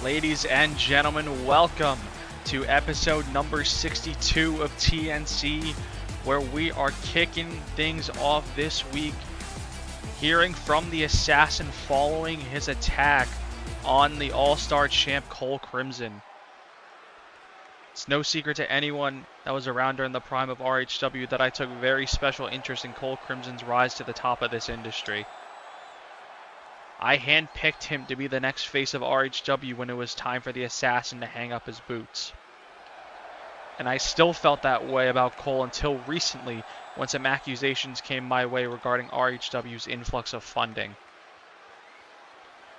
Ladies and gentlemen, welcome to episode number 62 of TNC, where we are kicking things off this week, hearing from the Assassin following his attack on the All-Star champ Cole Crimson. It's no secret to anyone that was around during the prime of RHW that I took very special interest in Cole Crimson's rise to the top of this industry. I handpicked him to be the next face of RHW when it was time for the Assassin to hang up his boots. And I still felt that way about Cole until recently, when some accusations came my way regarding RHW's influx of funding.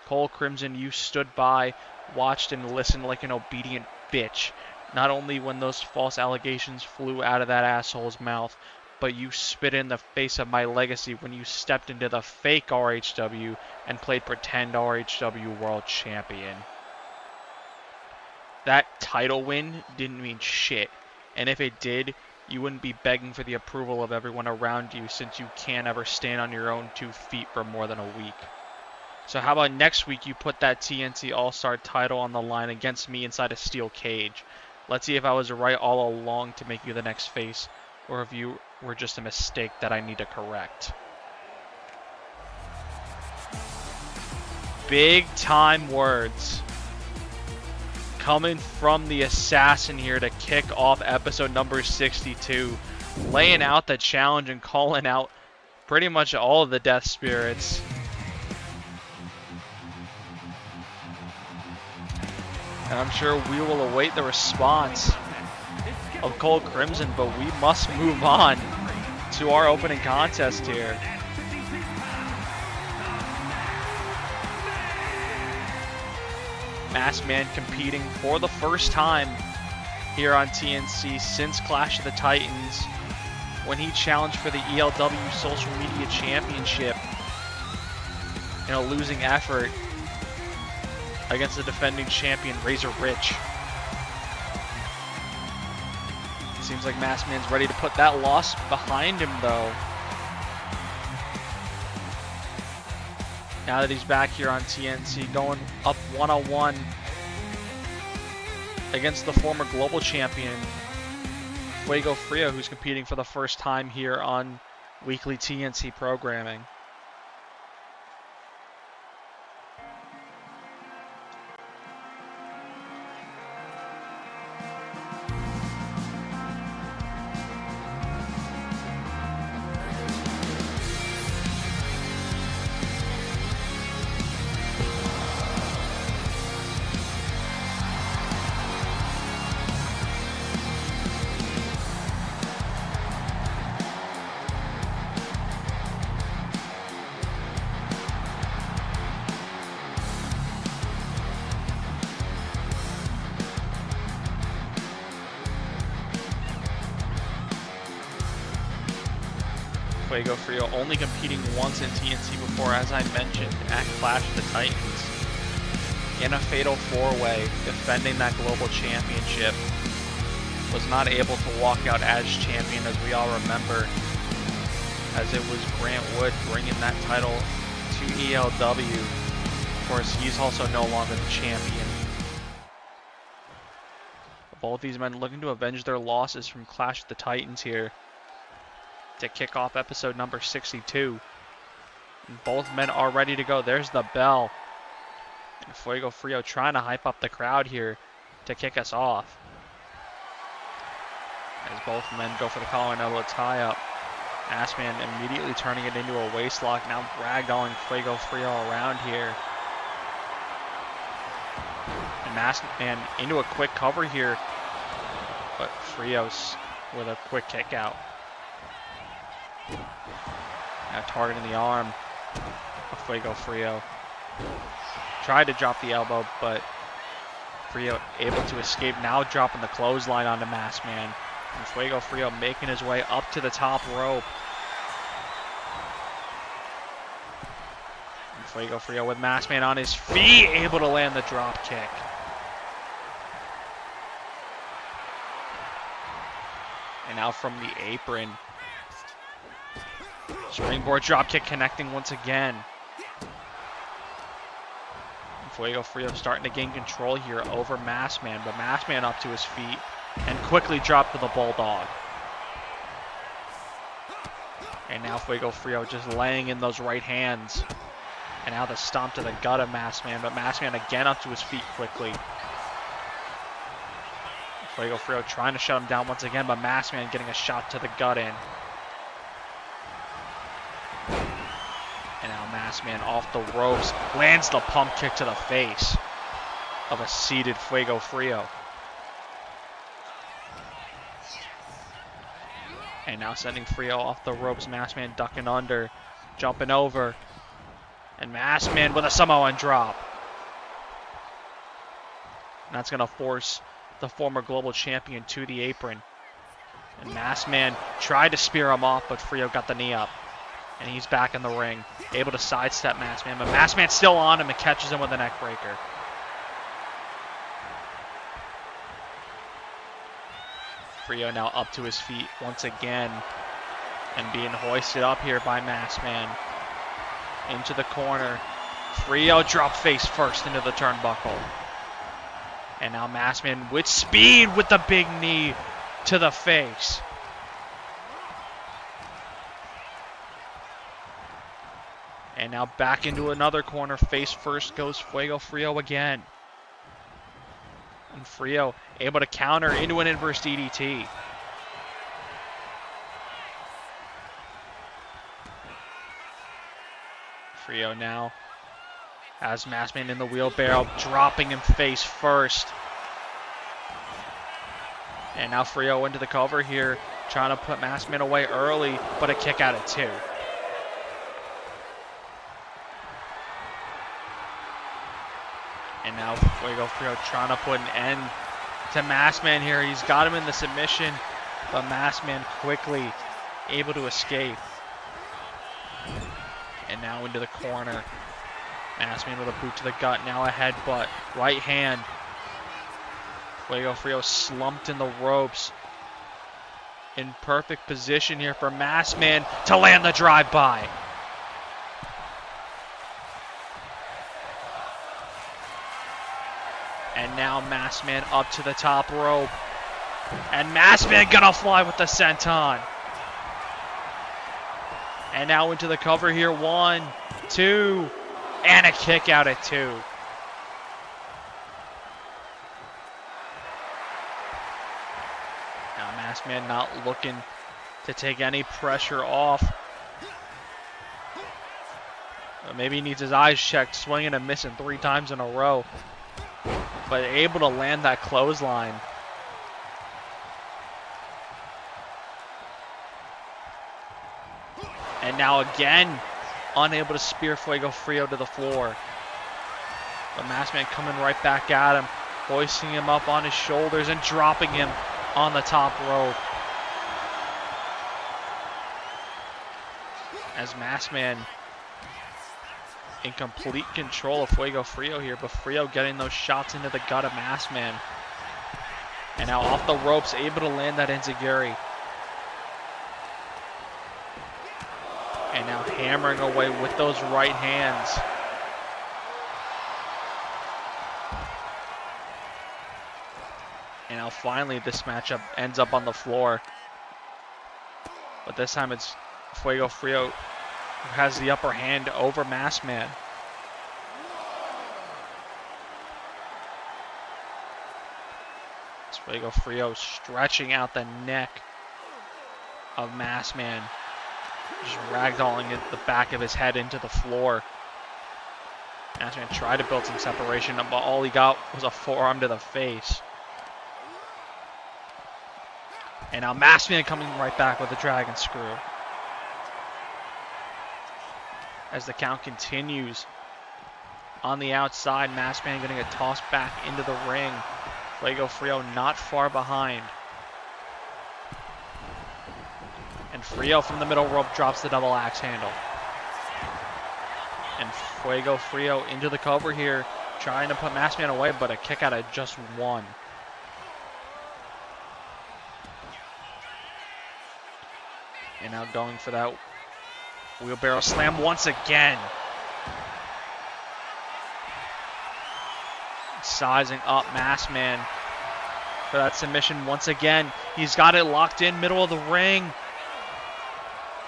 Cole Crimson, you stood by, watched and listened like an obedient bitch, not only when those false allegations flew out of that asshole's mouth, but you spit in the face of my legacy when you stepped into the fake RHW and played pretend RHW World Champion. That title win didn't mean shit, and if it did, you wouldn't be begging for the approval of everyone around you since you can't ever stand on your own 2 feet for more than a week. So how about next week you put that TNC All-Star title on the line against me inside a steel cage? Let's see if I was right all along to make you the next face, or if you were just a mistake that I need to correct. Big time words coming from the Assassin here to kick off episode number 62, laying out the challenge and calling out pretty much all of the death spirits. And I'm sure we will await the response of Cole Crimson, but we must move on to our opening contest here. Masked Man competing for the first time here on TNC since Clash of the Titans, when he challenged for the ELW Social Media Championship in a losing effort against the defending champion Razor Rich. Seems like Masked Man's ready to put that loss behind him, though. Now that he's back here on TNC, going up one-on-one against the former global champion, Fuego Frio, who's competing for the first time here on weekly TNC programming. Fuego Frio only competing once in TNC before, as I mentioned, at Clash of the Titans. In a fatal 4-way, defending that global championship. Was not able to walk out as champion, as we all remember, as it was Grant Wood bringing that title to ELW. Of course, he's also no longer the champion. Both these men looking to avenge their losses from Clash of the Titans here to kick off episode number 62. And both men are ready to go. There's the bell. And Fuego Frio trying to hype up the crowd here to kick us off. As both men go for the collar and elbow tie up. Masked Man immediately turning it into a waistlock, now ragdolling Fuego Frio around here. And Masked Man into a quick cover here, but Frios with a quick kick out. Now targeting the arm of Fuego Frio. Tried to drop the elbow, but Frio able to escape. Now dropping the clothesline onto Masked Man. And Fuego Frio making his way up to the top rope. And Fuego Frio with Masked Man on his feet, able to land the drop kick. And now from the apron, springboard dropkick connecting once again. Fuego Frio starting to gain control here over Maskman, but Maskman up to his feet and quickly dropped to the Bulldog. And now Fuego Frio just laying in those right hands. And now the stomp to the gut of Maskman, but Maskman again up to his feet quickly. Fuego Frio trying to shut him down once again, but Maskman getting a shot to the gut in. And now Maskman off the ropes, lands the pump kick to the face of a seated Fuego Frio. And now sending Frio off the ropes, Maskman ducking under, jumping over. And Maskman with a Samoan drop. And that's going to force the former global champion to the apron. And Maskman tried to spear him off, but Frio got the knee up. And he's back in the ring, able to sidestep Maskman, but Maskman's still on him and catches him with a neck breaker. Frio now up to his feet once again and being hoisted up here by Maskman. Into the corner. Frio drop face first into the turnbuckle. And now Maskman with speed with the big knee to the face. And now back into another corner. Face first goes Fuego Frio again. And Frio able to counter into an inverse DDT. Frio now has Maskman in the wheelbarrow, dropping him face first. And now Frio into the cover here, trying to put Maskman away early, but a kick out at 2. And now Fuego Frio trying to put an end to Maskman here. He's got him in the submission, but Maskman quickly able to escape. And now into the corner. Maskman with a boot to the gut, now a headbutt. Right hand. Fuego Frio slumped in the ropes. In perfect position here for Maskman to land the drive-by. And now Maskman up to the top rope. And Maskman gonna fly with the senton. And now into the cover here. 1, 2, and a kick out at 2. Now Maskman not looking to take any pressure off. Maybe he needs his eyes checked, swinging and missing 3 times in a row. But able to land that clothesline. And now again, unable to spear Fuego Frio to the floor. But Maskman coming right back at him, hoisting him up on his shoulders and dropping him on the top rope. As Maskman in complete control of Fuego Frio here, but Frio getting those shots into the gut of Maskman. And now off the ropes, able to land that enziguri. And now hammering away with those right hands. And now finally this matchup ends up on the floor. But this time it's Fuego Frio who has the upper hand over Maskman. It's Fuego Frio stretching out the neck of Maskman. Just ragdolling the back of his head into the floor. Maskman tried to build some separation, but all he got was a forearm to the face. And now Maskman coming right back with a dragon screw. As the count continues on the outside, Maskman getting a toss back into the ring. Fuego Frio not far behind. And Frio from the middle rope drops the double axe handle. And Fuego Frio into the cover here, trying to put Maskman away, but a kick out of just 1. And now going for that wheelbarrow slam once again. sizing up Maskman for that submission once again. He's got it locked in, middle of the ring.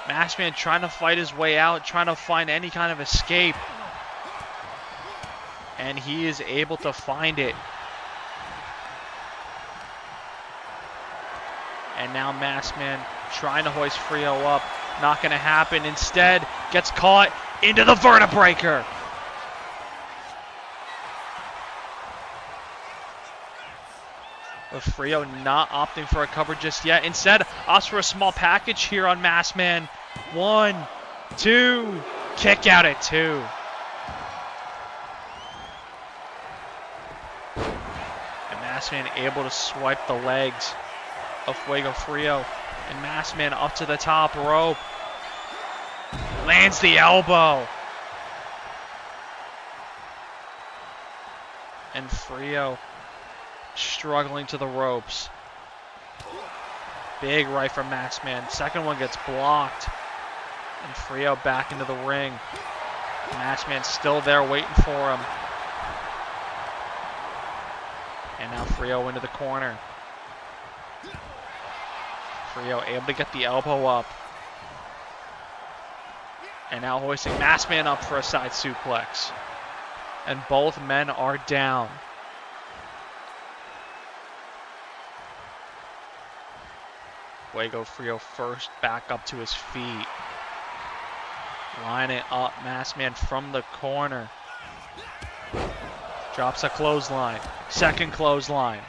Maskman trying to fight his way out, trying to find any kind of escape. And he is able to find it. And now Maskman trying to hoist Frio up. Not going to happen. Instead, gets caught into the vertebraker. But Frio not opting for a cover just yet. Instead, opts for a small package here on Maskman. 1, 2, kick out at 2. And Maskman able to swipe the legs of Fuego Frio. And Maskman up to the top rope. Lands the elbow. And Frio struggling to the ropes. Big right from Maskman. Second one gets blocked. And Frio back into the ring. Maskman still there waiting for him. And now Frio into the corner. Frio able to get the elbow up. And now hoisting Maskman up for a side suplex. And both men are down. Fuego Frio first back up to his feet. Line it up, Maskman from the corner. Drops a clothesline. Second clothesline.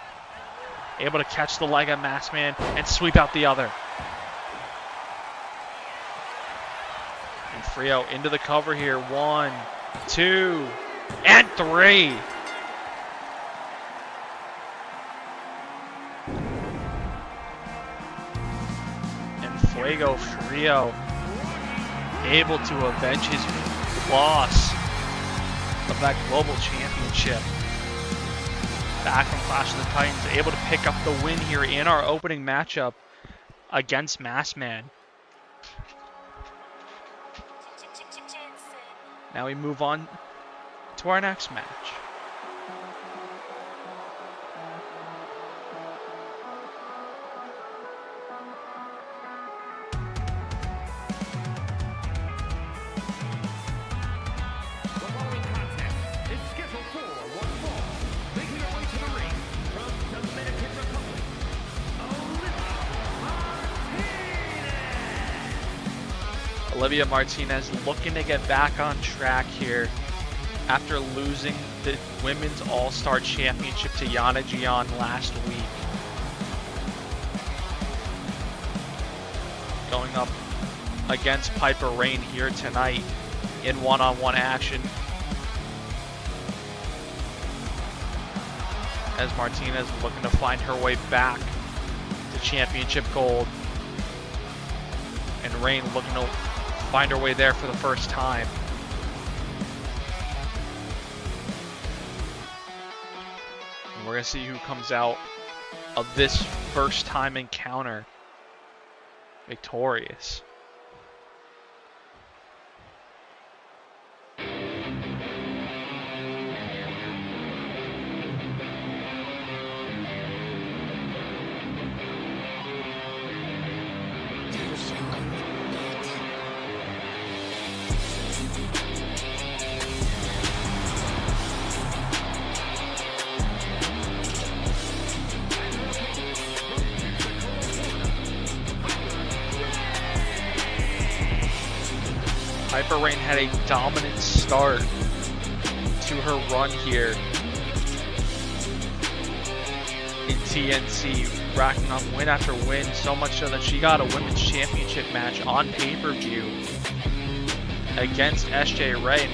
Able to catch the leg of Maskman and sweep out the other. And Frio into the cover here. 1, 2, and 3. Fuego Frio able to avenge his loss of that global championship. Back from Clash of the Titans, able to pick up the win here in our opening matchup against Maskman. Now we move on to our next match. Olivia Martinez looking to get back on track here after losing the Women's All-Star Championship to Yana Gian last week. Going up against Piper Rain here tonight in one-on-one action. As Martinez looking to find her way back to championship gold. And Rain looking to find her way there for the first time. And we're going to see who comes out of this first time encounter victorious. Piper Rain had a dominant start to her run here in TNC, racking up win after win, so much so that she got a women's championship match on pay-per-view against SJ Ray.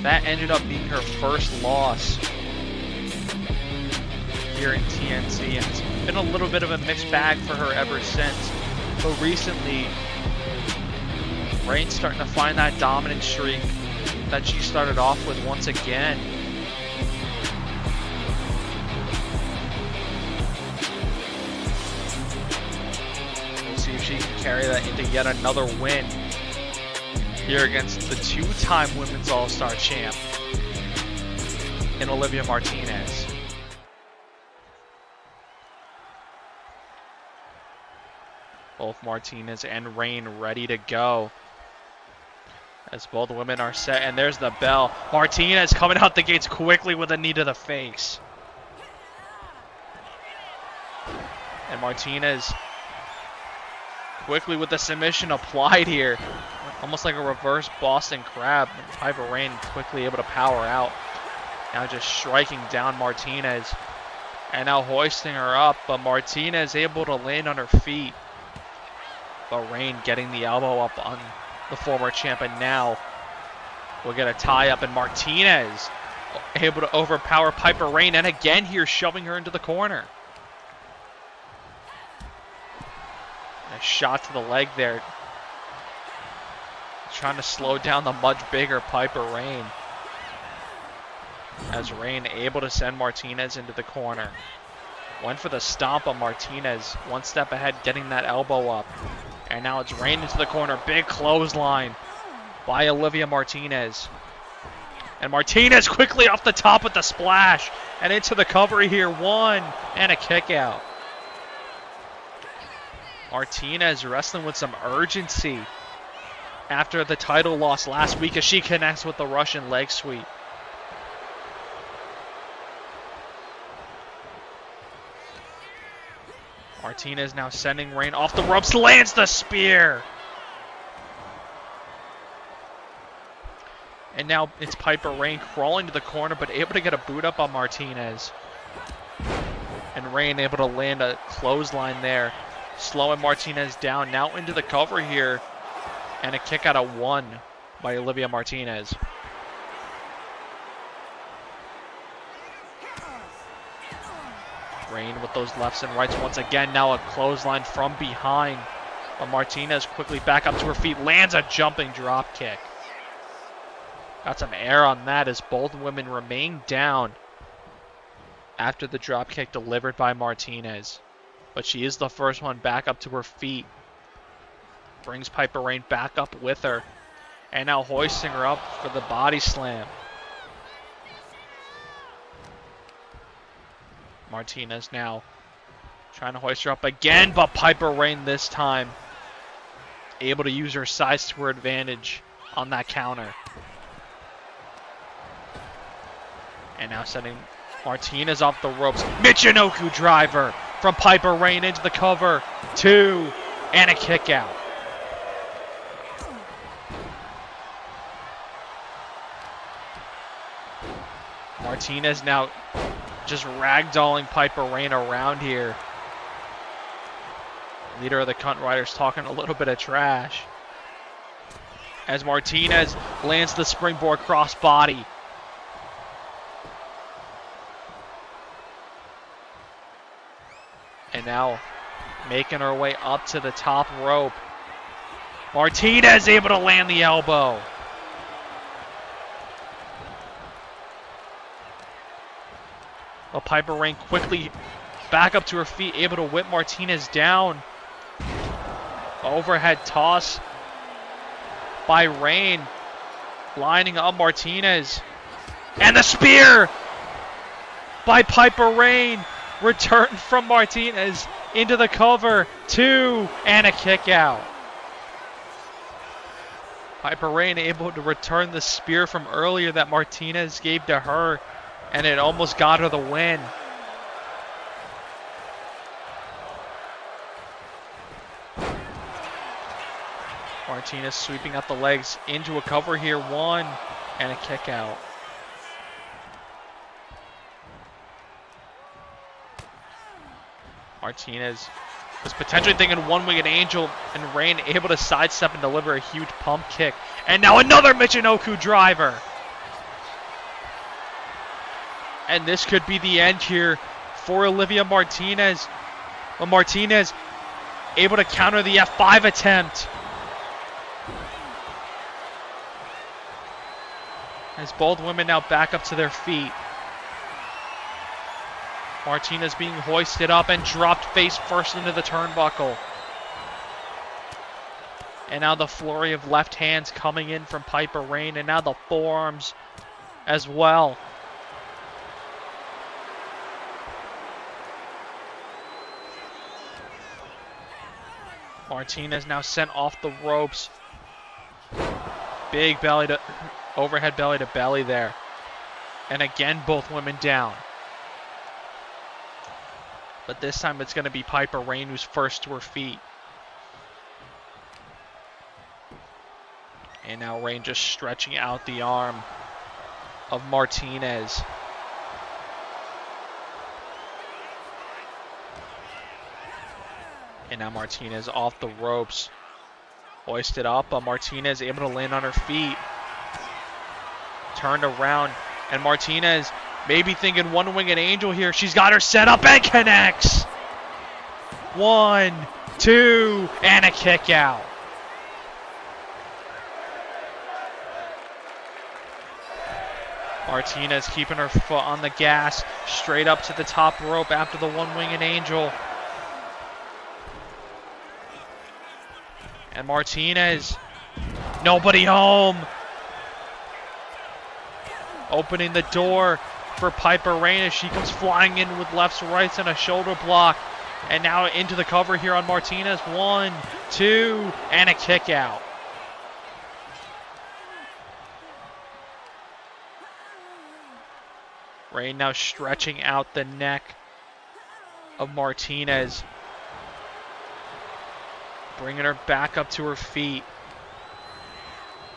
That ended up being her first loss here in TNC, and it's been a little bit of a mixed bag for her ever since. But recently, Rain's starting to find that dominant streak that she started off with once again. We'll see if she can carry that into yet another win here against the two-time Women's All-Star champ. in Olivia Martinez. Both Martinez and Rain ready to go. As both women are set, and there's the bell. Martinez coming out the gates quickly with a knee to the face. And Martinez quickly with the submission applied here. Almost like a reverse Boston Crab. Piper Rain quickly able to power out. Now just striking down Martinez. And now hoisting her up, but Martinez able to land on her feet. But Rain getting the elbow up on the former champ, and now we'll get a tie up, and Martinez able to overpower Piper Rain, and again here shoving her into the corner. A shot to the leg there. Trying to slow down the much bigger Piper Rain. As Rain able to send Martinez into the corner. Went for the stomp on Martinez. One step ahead, getting that elbow up. And now it's Rain into the corner. Big clothesline by Olivia Martinez. And Martinez quickly off the top with the splash. And into the cover here. One. And a kick out. Martinez wrestling with some urgency after the title loss last week as she connects with the Russian leg sweep. Martinez now sending Rain off the ropes, lands the spear. And now it's Piper Rain crawling to the corner, but able to get a boot up on Martinez. And Rain able to land a clothesline there, slowing Martinez down. Now into the cover here, and a kick out of one by Olivia Martinez. Rain with those lefts and rights once again. Now a clothesline from behind. But Martinez quickly back up to her feet. Lands a jumping drop kick. Got some air on that as both women remain down after the drop kick delivered by Martinez. But she is the first one back up to her feet. Brings Piper Rain back up with her. And now hoisting her up for the body slam. Martinez now trying to hoist her up again, but Piper Rain this time able to use her size to her advantage on that counter. And now sending Martinez off the ropes. Michinoku driver from Piper Rain into the cover. Two, and a kick out. Martinez now just ragdolling Piper Rain around here. Leader of the Cunt Riders talking a little bit of trash. As Martinez lands the springboard crossbody. And now making her way up to the top rope. Martinez able to land the elbow. But Piper Rain quickly back up to her feet, able to whip Martinez down. Overhead toss by Rain, lining up Martinez. And the spear by Piper Rain. Return from Martinez into the cover. Two, and a kick out. Piper Rain able to return the spear from earlier that Martinez gave to her. And it almost got her the win. Martinez sweeping out the legs into a cover here. One, and a kick out. Martinez was potentially thinking one-winged angel, and Rain able to sidestep and deliver a huge pump kick. And now another Michinoku driver. And this could be the end here for Olivia Martinez. But Martinez able to counter the F5 attempt. As both women now back up to their feet. Martinez being hoisted up and dropped face first into the turnbuckle. And now the flurry of left hands coming in from Piper Rain. And now the forearms as well. Martinez now sent off the ropes. Big belly to overhead belly to belly there. And again, both women down. But this time it's going to be Piper Rayne who's first to her feet. And now Rayne just stretching out the arm of Martinez. And now Martinez off the ropes. Hoisted up, but Martinez able to land on her feet. Turned around, and Martinez maybe thinking one-winged angel here. She's got her set up and connects. 1, 2, and a kick out. Martinez keeping her foot on the gas, straight up to the top rope after the one-winged angel. And Martinez, nobody home. Opening the door for Piper Rayne as she comes flying in with lefts, rights, and a shoulder block. And now into the cover here on Martinez. 1, 2, and a kick out. Rayne now stretching out the neck of Martinez. Bringing her back up to her feet.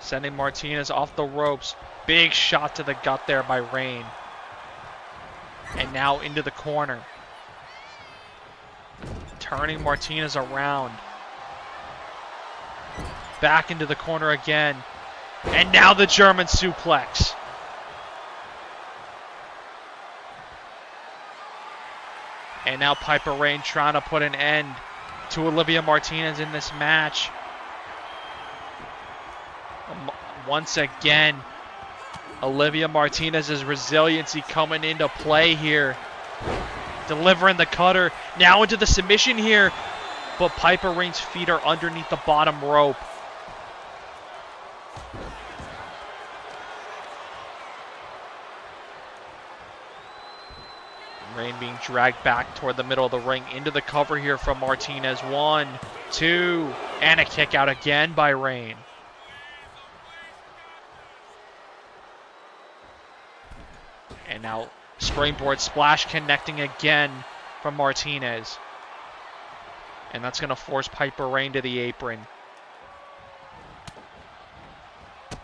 Sending Martinez off the ropes. Big shot to the gut there by Rayne. And now into the corner. Turning Martinez around. Back into the corner again. And now the German suplex. And now Piper Rayne trying to put an end to Olivia Martinez in this match. Once again, Olivia Martinez's resiliency coming into play here. Delivering the cutter. Now into the submission here. But Piper Rayne's feet are underneath the bottom rope. Rayne being dragged back toward the middle of the ring. Into the cover here from Martinez. 1, 2, and a kick out again by Rayne. And now springboard splash connecting again from Martinez. And that's going to force Piper Rayne to the apron.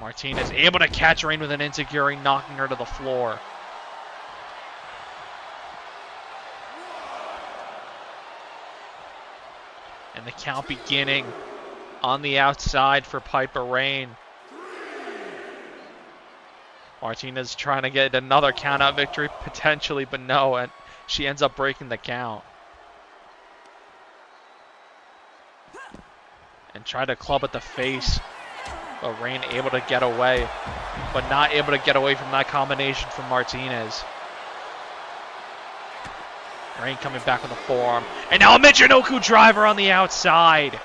Martinez able to catch Rayne with an enziguri, knocking her to the floor. And the count beginning on the outside for Piper Rayne. Martinez trying to get another count-out victory, potentially, but no, and she ends up breaking the count. And try to club at the face, but Rayne able to get away, but not able to get away from that combination from Martinez. Rayne coming back with a forearm. And now a Michinoku driver on the outside.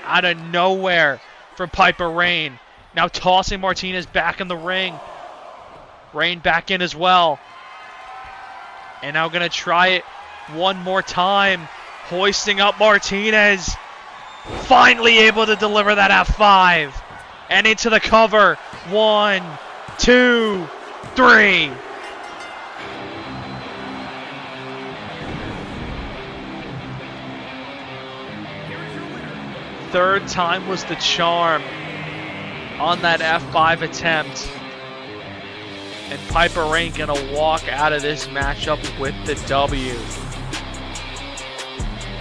Out of nowhere from Piper Rayne. Now tossing Martinez back in the ring. Rayne back in as well. And now going to try it one more time. Hoisting up Martinez. Finally able to deliver that F5. And into the cover. 1, 2, 3. Third time was the charm on that F5 attempt. And Piper Rayne gonna walk out of this matchup with the W.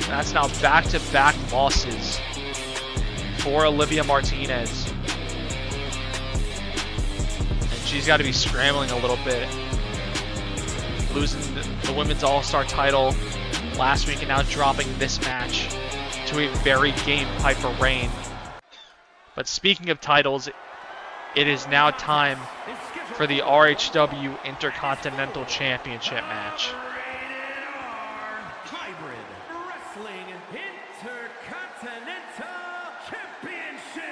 That's now back-to-back losses for Olivia Martinez. And she's got to be scrambling a little bit. Losing the Women's All-Star title last week and now dropping this match to a very game Piper Rayne. But speaking of titles, it is now time for the RHW Intercontinental Championship match. Hybrid Wrestling Intercontinental Championship.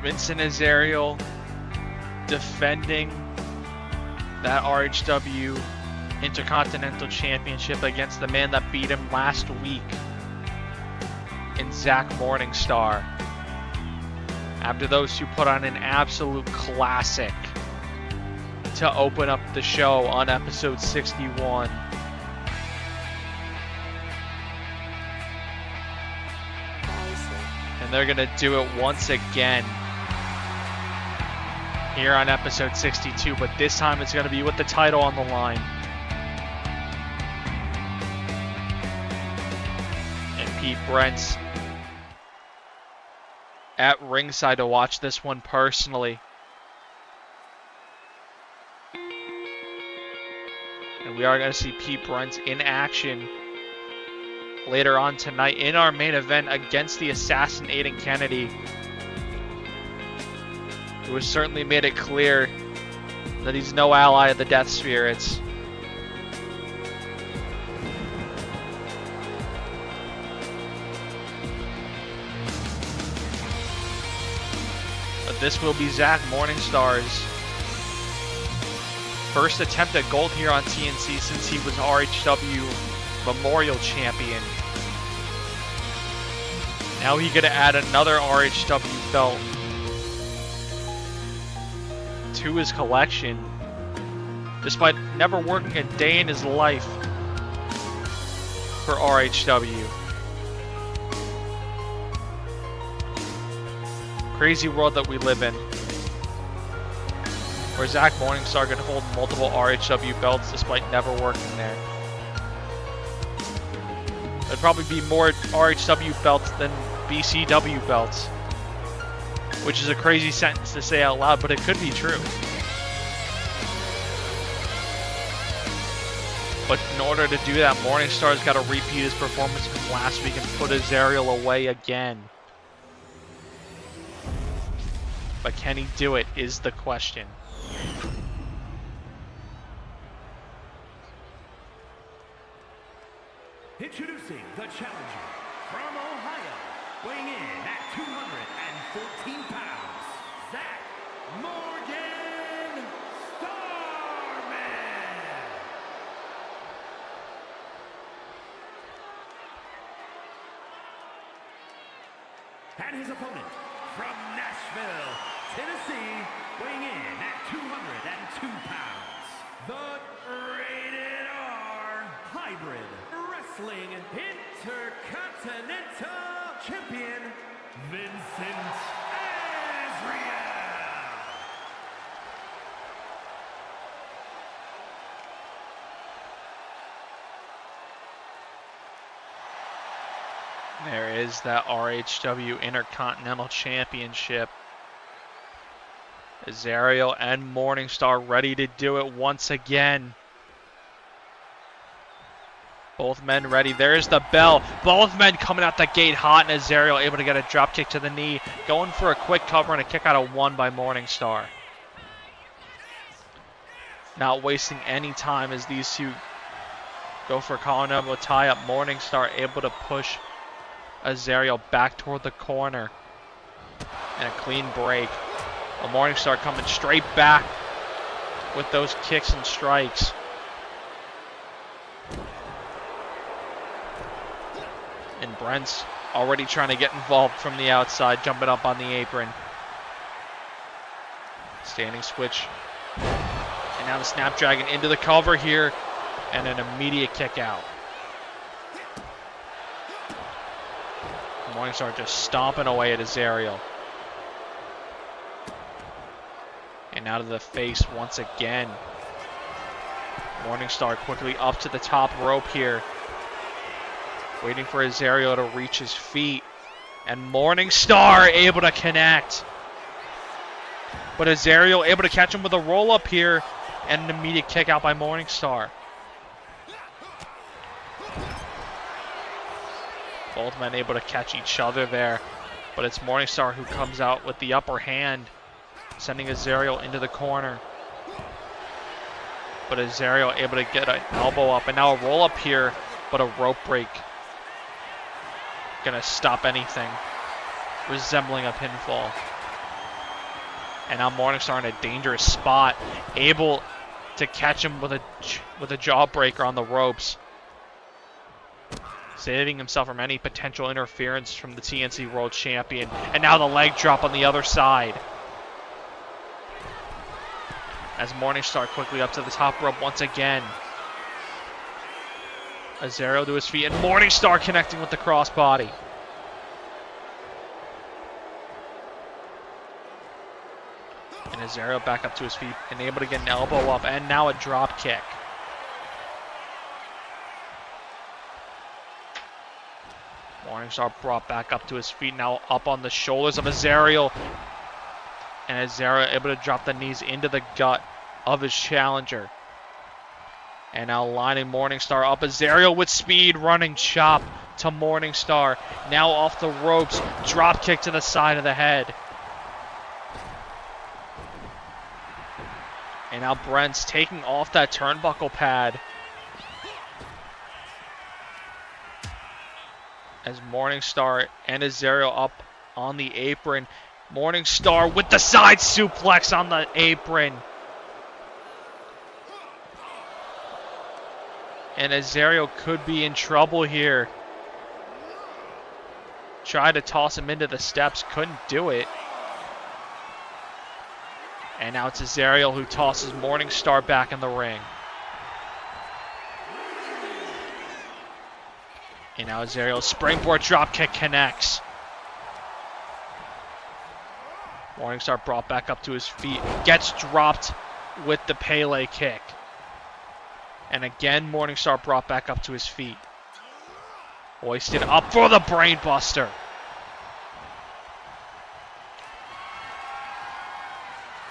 Vincent Azariel defending that RHW Intercontinental Championship against the man that beat him last week in Zach Morningstar. After those two put on an absolute classic to open up the show on episode 61. And they're going to do it once again here on episode 62, but this time it's going to be with the title on the line. And Pete Brent's at ringside to watch this one personally. And we are going to see Pete Brent in action later on tonight in our main event against the assassin Aiden Kennedy, who has certainly made it clear that he's no ally of the Death Spirits. But this will be Zach Morningstar's first attempt at gold here on TNC since he was RHW Memorial Champion. Now he's going to add another RHW belt to his collection, despite never working a day in his life for RHW. Crazy world that we live in, where Zach Morningstar can hold multiple RHW belts despite never working there. There'd probably be more RHW belts than BCW belts, which is a crazy sentence to say out loud, but it could be true. But in order to do that, Morningstar's got to repeat his performance from last week and put Azariel away again. But can he do it is the question. Introducing the challenger from Ohio, weighing in at 214 pounds, Zach Morgan Starman. And his opponent from Nashville, Tennessee, weighing in at 202 pounds, the Rated R Hybrid Wrestling Intercontinental Champion, Vincent Azariel. There is that RHW Intercontinental Championship. Azariel and Morningstar ready to do it once again. Both men ready. There's the bell. Both men coming out the gate hot, and Azariel able to get a drop kick to the knee. Going for a quick cover and a kick out of one by Morningstar. Not wasting any time as these two go for calling up a tie-up. Morningstar able to push Azariel back toward the corner. And a clean break. A Morningstar coming straight back with those kicks and strikes. And Brent's already trying to get involved from the outside, jumping up on the apron. Standing switch. And now the Snapdragon into the cover here. And an immediate kick out. Morningstar just stomping away at Azariel. And out of the face once again. Morningstar quickly up to the top rope here. Waiting for Azariel to reach his feet. And Morningstar able to connect. But Azariel able to catch him with a roll-up here. And an immediate kick out by Morningstar. Both men able to catch each other there. But it's Morningstar who comes out with the upper hand, sending Azariel into the corner. But Azariel able to get an elbow up. And now a roll-up here, but a rope break. Gonna stop anything resembling a pinfall. And now Morningstar in a dangerous spot, able to catch him with a jawbreaker on the ropes, saving himself from any potential interference from the TNC World Champion. And now the leg drop on the other side, as Morningstar quickly up to the top rope once again. Azario to his feet, and Morningstar connecting with the crossbody. And Azario back up to his feet and able to get an elbow up, and now a drop kick. Morningstar brought back up to his feet, now up on the shoulders of Azario. And Azario able to drop the knees into the gut of his challenger. And now lining Morningstar up. Azario with speed, running chop to Morningstar. Now off the ropes, drop kick to the side of the head. And now Brent's taking off that turnbuckle pad, as Morningstar and Azario up on the apron. Morningstar with the side suplex on the apron. And Azario could be in trouble here. Tried to toss him into the steps, couldn't do it. And now it's Azario who tosses Morningstar back in the ring. And now Azario's springboard dropkick connects. Morningstar brought back up to his feet, gets dropped with the Pele kick. And again, Morningstar brought back up to his feet. Hoisted up for the brainbuster.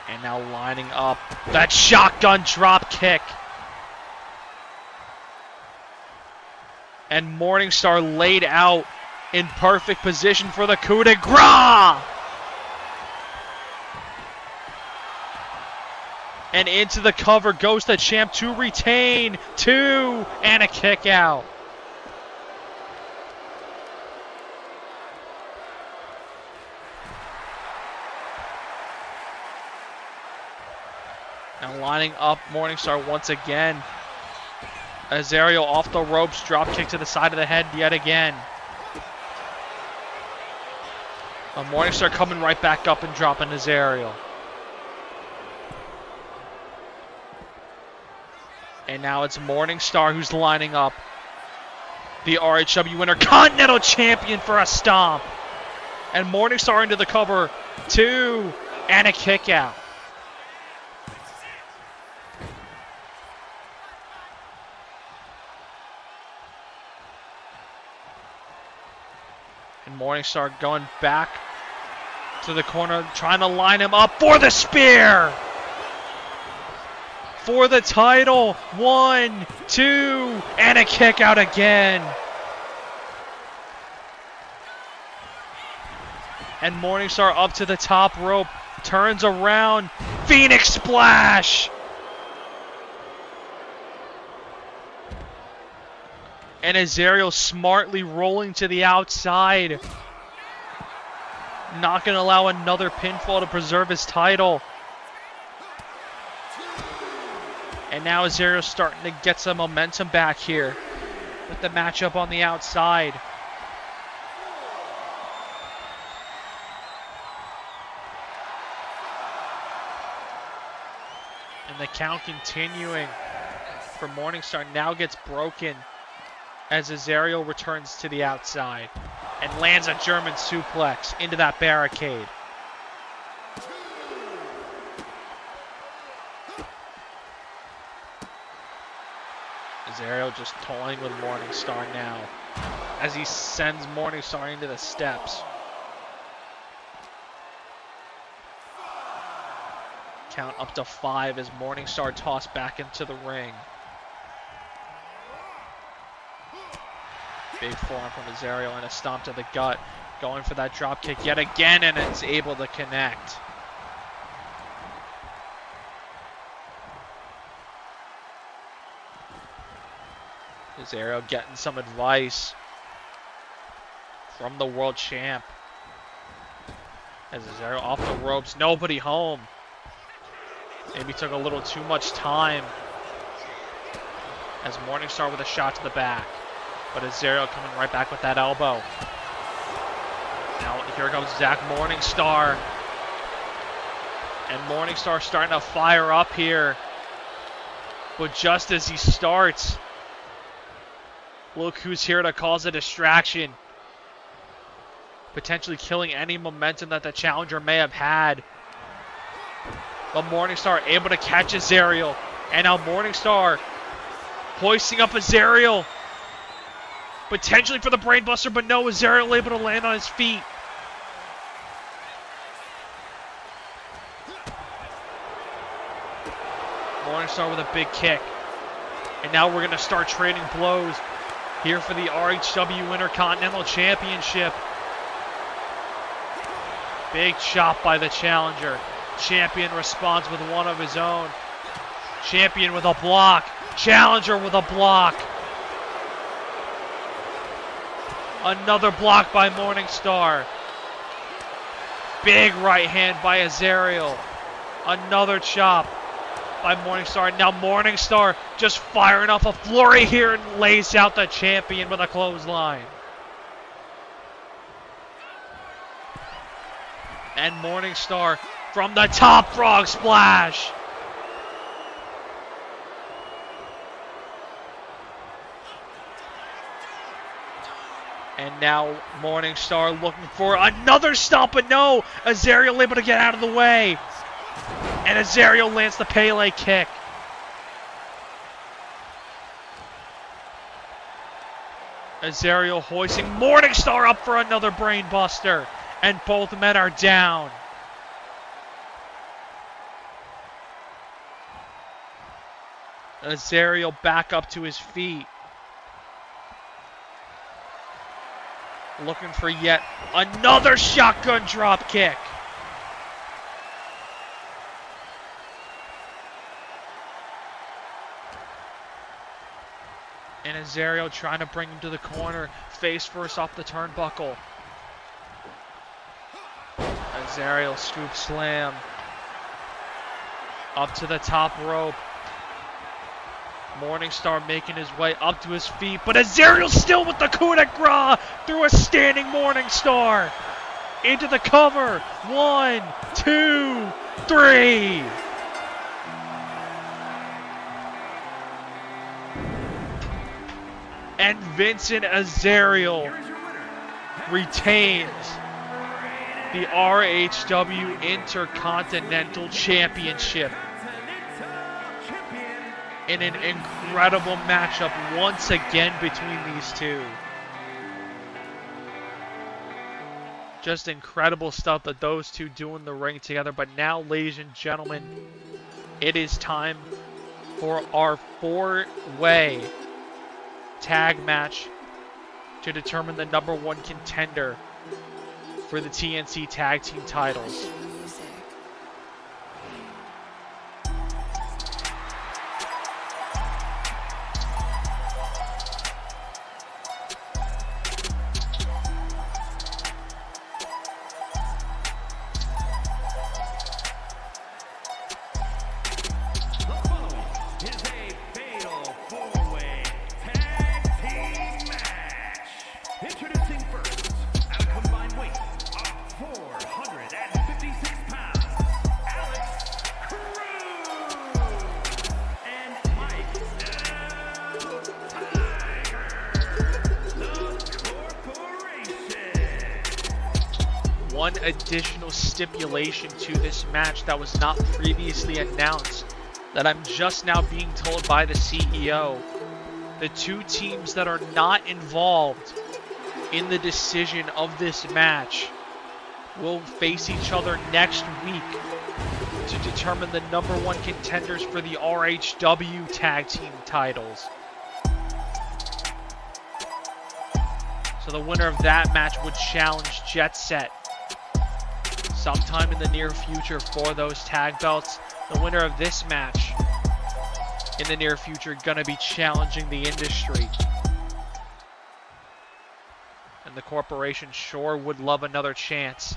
And now lining up that shotgun drop kick. And Morningstar laid out in perfect position for the coup de grace. And into the cover goes the champ to retain. 2 and a kick out. Now lining up Morningstar once again. Azario off the ropes, drop kick to the side of the head yet again. Morningstar coming right back up and dropping Azario. And now it's Morningstar who's lining up the RHW Intercontinental Champion for a stomp. And Morningstar into the cover. 2 and a kick out. And Morningstar going back to the corner, trying to line him up for the spear. For the title. 1, 2, and a kick out again. And Morningstar up to the top rope, turns around, Phoenix Splash. And Azario smartly rolling to the outside. Not going to allow another pinfall to preserve his title. And now Azario's starting to get some momentum back here with the matchup on the outside. And the count continuing for Morningstar now gets broken as Azario returns to the outside and lands a German suplex into that barricade. Azario just toying with Morningstar now as he sends Morningstar into the steps. Count up to 5 as Morningstar tossed back into the ring. Big forearm from Azario and a stomp to the gut. Going for that drop kick yet again, and it's able to connect. Azario getting some advice from the world champ. As Azariel off the ropes, nobody home. Maybe took a little too much time. As Morningstar with a shot to the back. But Azariel coming right back with that elbow. Now here comes Zach Morningstar. And Morningstar starting to fire up here. But just as he starts, look who's here to cause a distraction. Potentially killing any momentum that the challenger may have had. But Morningstar able to catch Azariel. And now Morningstar hoisting up Azariel. Potentially for the brainbuster, but no, Azariel able to land on his feet. Morningstar with a big kick. And now we're going to start trading blows here for the RHW Intercontinental Championship. Big chop by the challenger. Champion responds with one of his own. Champion with a block. Challenger with a block. Another block by Morningstar. Big right hand by Azariel. Another chop by Morningstar. Now Morningstar just firing off a flurry here and lays out the champion with a clothesline. And Morningstar from the top, frog splash. And now Morningstar looking for another stomp, but no! Azariel able to get out of the way. And Azariel lands the Pele kick. Azariel hoisting Morningstar up for another brain buster. And both men are down. Azariel back up to his feet. Looking for yet another shotgun drop kick. And Azariel trying to bring him to the corner. Face first off the turnbuckle. Azariel scoop slam. Up to the top rope. Morningstar making his way up to his feet, but Azariel still with the coup de grace through a standing Morningstar. Into the cover. 1, 2, 3. And Vincent Azariel retains the RHW Intercontinental Championship in an incredible matchup once again between these two. Just incredible stuff that those two do in the ring together. But now, ladies and gentlemen, it is time for our 4-way tag match to determine the #1 contender for the TNC tag team titles. One additional stipulation to this match that was not previously announced, that I'm just now being told by the CEO. The two teams that are not involved in the decision of this match will face each other next week to determine the #1 contenders for the RHW tag team titles. So the winner of that match would challenge Jet Set sometime in the near future for those tag belts. The winner of this match in the near future gonna be challenging the Industry. And the corporation sure would love another chance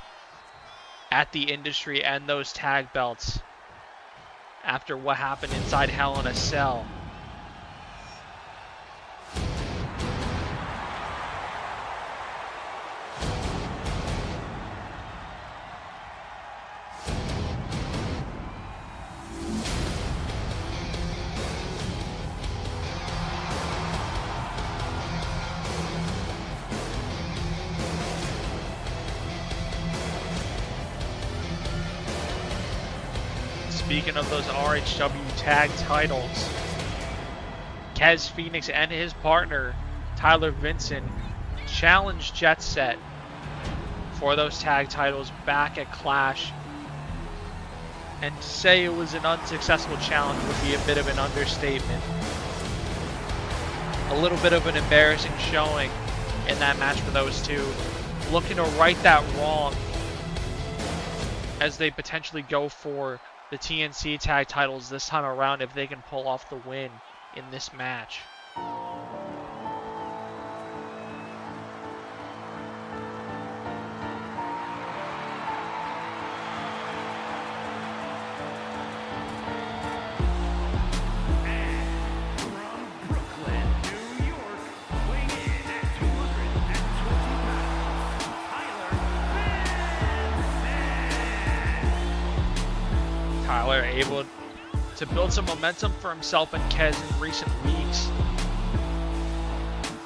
at the industry and those tag belts after what happened inside Hell in a Cell. Speaking of those RHW tag titles, Kez Phoenix and his partner, Tyler Vincent, challenged Jet Set for those tag titles back at Clash. And to say it was an unsuccessful challenge would be a bit of an understatement. A little bit of an embarrassing showing in that match for those two, looking to right that wrong as they potentially go for the TNC tag titles this time around if they can pull off the win in this match. Tyler able to build some momentum for himself and Kez in recent weeks,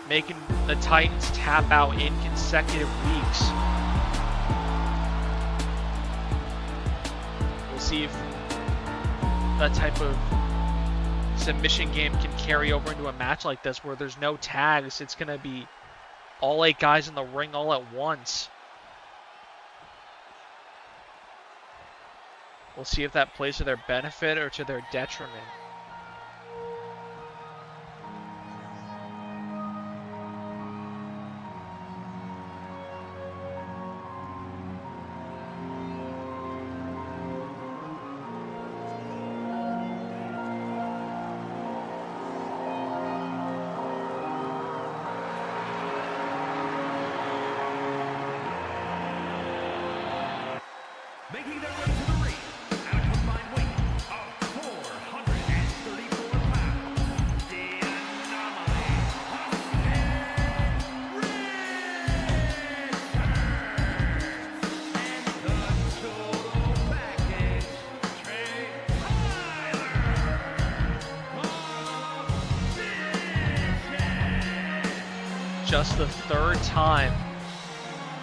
making the Titans tap out in consecutive weeks. We'll see if that type of submission game can carry over into a match like this where there's no tags. It's going to be all 8 guys in the ring all at once. We'll see if that plays to their benefit or to their detriment. Making their way to the ring. At a combined weight of 434 pounds, the Anomaly, and the total package, Just the 3rd time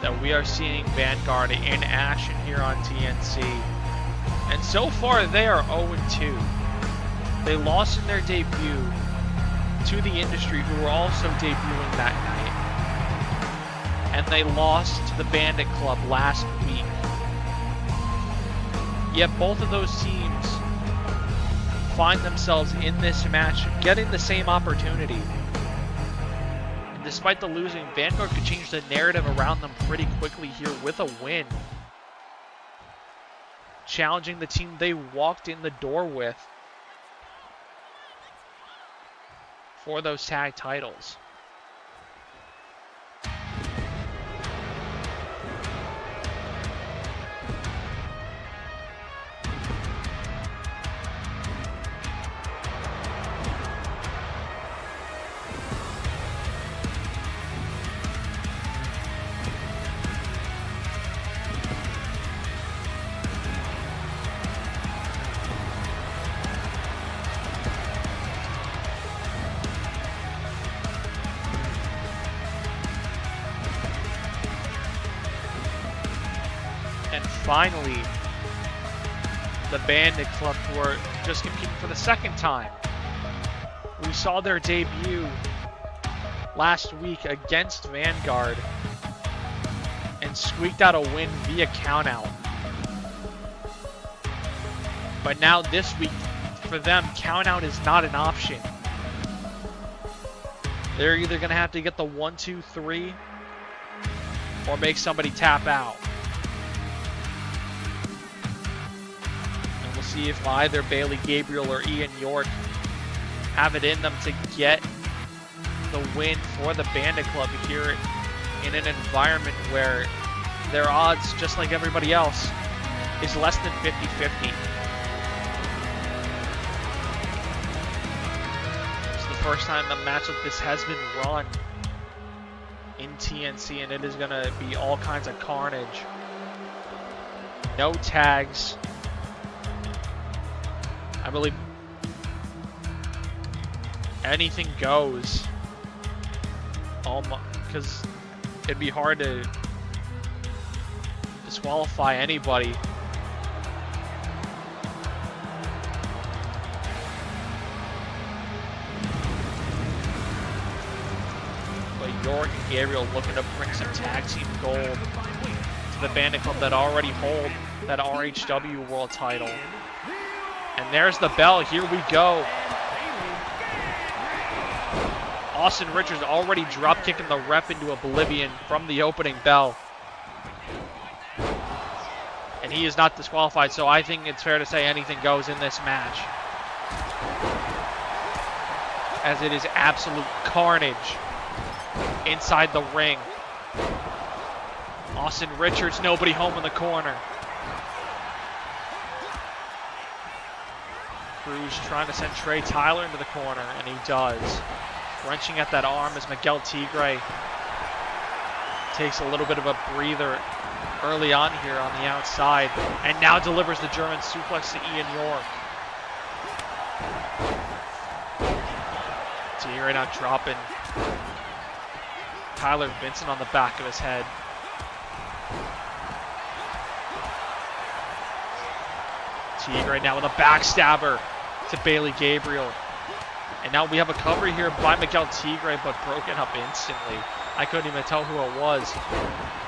that we are seeing Vanguard in action here on TNC. And so far they are 0-2. They lost in their debut to the Industry, who were also debuting that night. And they lost to the Bandit Club last week. Yet both of those teams find themselves in this match getting the same opportunity. Despite the losing, Vanguard could change the narrative around them pretty quickly here with a win. Challenging the team they walked in the door with for those tag titles. And finally, the Bandit Club, who are just competing for the 2nd time. We saw their debut last week against Vanguard and squeaked out a win via countout. But now this week, for them, countout is not an option. They're either going to have to get the 1-2-3 or make somebody tap out. See if either Bailey Gabriel or Ian York have it in them to get the win for the Bandit Club here in an environment where their odds, just like everybody else, is less than 50-50. It's the first time a match like this has been run in TNC, and it is going to be all kinds of carnage. No tags. I believe anything goes. Because it'd be hard to disqualify anybody. But York and Gabriel looking to bring some tag team gold to the Bandit Club that already hold that RHW World title. And there's the bell. Here we go. Austin Richards already drop kicking the ref into oblivion from the opening bell. And he is not disqualified, so I think it's fair to say anything goes in this match. As it is absolute carnage inside the ring. Austin Richards, nobody home in the corner. Cruz trying to send Trey Tyler into the corner, and he does. Wrenching at that arm as Miguel Tigre takes a little bit of a breather early on here on the outside, and now delivers the German suplex to Ian York. Tigre now dropping Tyler Vincent on the back of his head. Tigre now with a backstabber to Bailey Gabriel. And now we have a cover here by Miguel Tigre, but broken up instantly. I couldn't even tell who it was.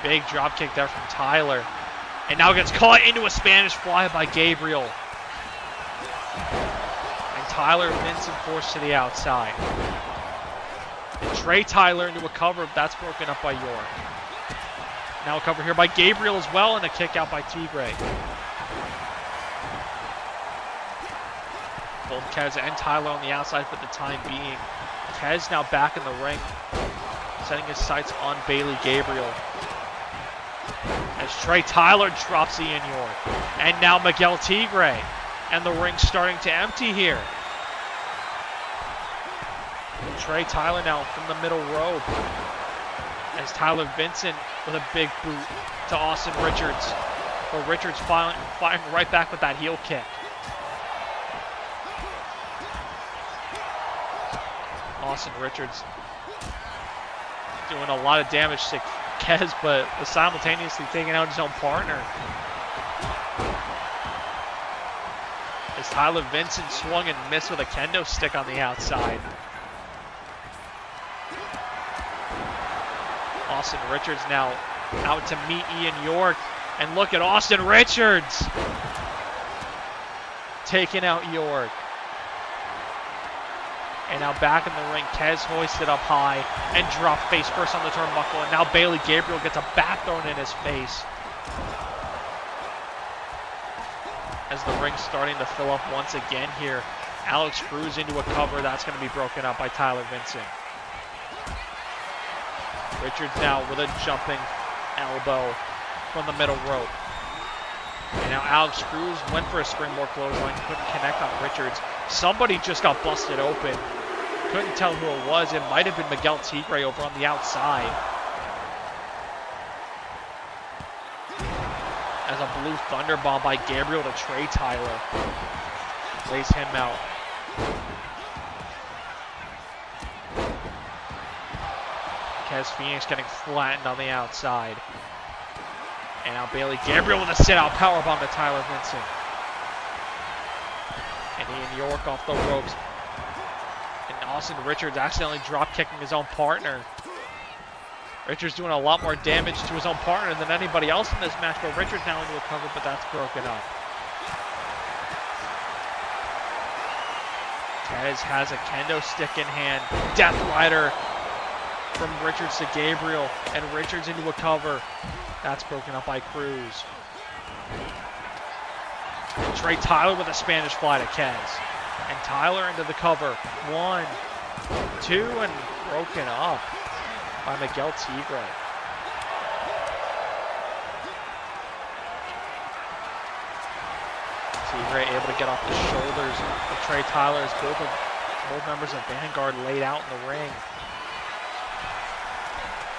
Big drop kick there from Tyler. And now gets caught into a Spanish fly by Gabriel. And Tyler Vincent forced to the outside. And Trey Tyler into a cover, that's broken up by York. Now a cover here by Gabriel as well, and a kick out by Tigre. Both Kez and Tyler on the outside for the time being. Kez now back in the ring, setting his sights on Bailey Gabriel. As Trey Tyler drops Ian York. And now Miguel Tigre. And the ring's starting to empty here. And Trey Tyler now from the middle rope. As Tyler Vincent with a big boot to Austin Richards. But Richards firing right back with that heel kick. Austin Richards doing a lot of damage to Kez, but was simultaneously taking out his own partner. As Tyler Vincent swung and missed with a kendo stick on the outside. Austin Richards now out to meet Ian York. And look at Austin Richards taking out York. And now back in the ring, Kez hoisted up high and dropped face first on the turnbuckle. And now Bailey Gabriel gets a bat thrown in his face. As the ring's starting to fill up once again here. Alex Cruz into a cover. That's going to be broken up by Tyler Vincent. Richards now with a jumping elbow from the middle rope. And now Alex Cruz went for a springboard clothesline. Couldn't connect on Richards. Somebody just got busted open. Couldn't tell who it was. It might have been Miguel Tigre over on the outside. As a blue thunder bomb by Gabriel to Trey Tyler. Lays him out. Kez Phoenix getting flattened on the outside. And now Bailey Gabriel with a sit-out powerbomb to Tyler Vincent. And Ian York off the ropes. And Austin Richards accidentally drop-kicking his own partner. Richards doing a lot more damage to his own partner than anybody else in this match, but Richards now into a cover, but that's broken up. Kez has a kendo stick in hand. Death Rider from Richards to Gabriel, and Richards into a cover. That's broken up by Cruz. And Trey Tyler with a Spanish fly to Kez. And Tyler into the cover. 1, 2, and broken up by Miguel Tigre. Tigre able to get off the shoulders of Trey Tyler as both members of Vanguard laid out in the ring.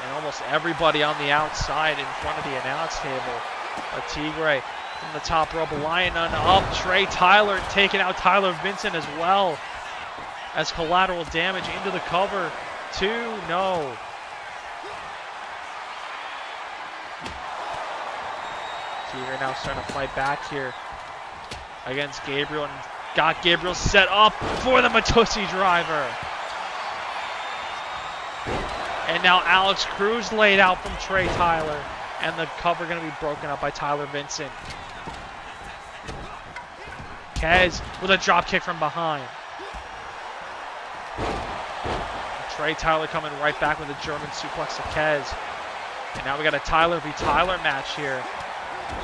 And almost everybody on the outside in front of the announce table. Tigre from the top rope, lining up Trey Tyler, taking out Tyler Vincent as well as collateral damage into the cover. 2, no. Tigre now starting to fight back here against Gabriel, and got Gabriel set up for the Matusi driver. And now Alex Cruz laid out from Trey Tyler, and the cover going to be broken up by Tyler Vincent. Kez with a drop kick from behind. Trey Tyler coming right back with a German suplex to Kez. And now we got a Tyler v. Tyler match here.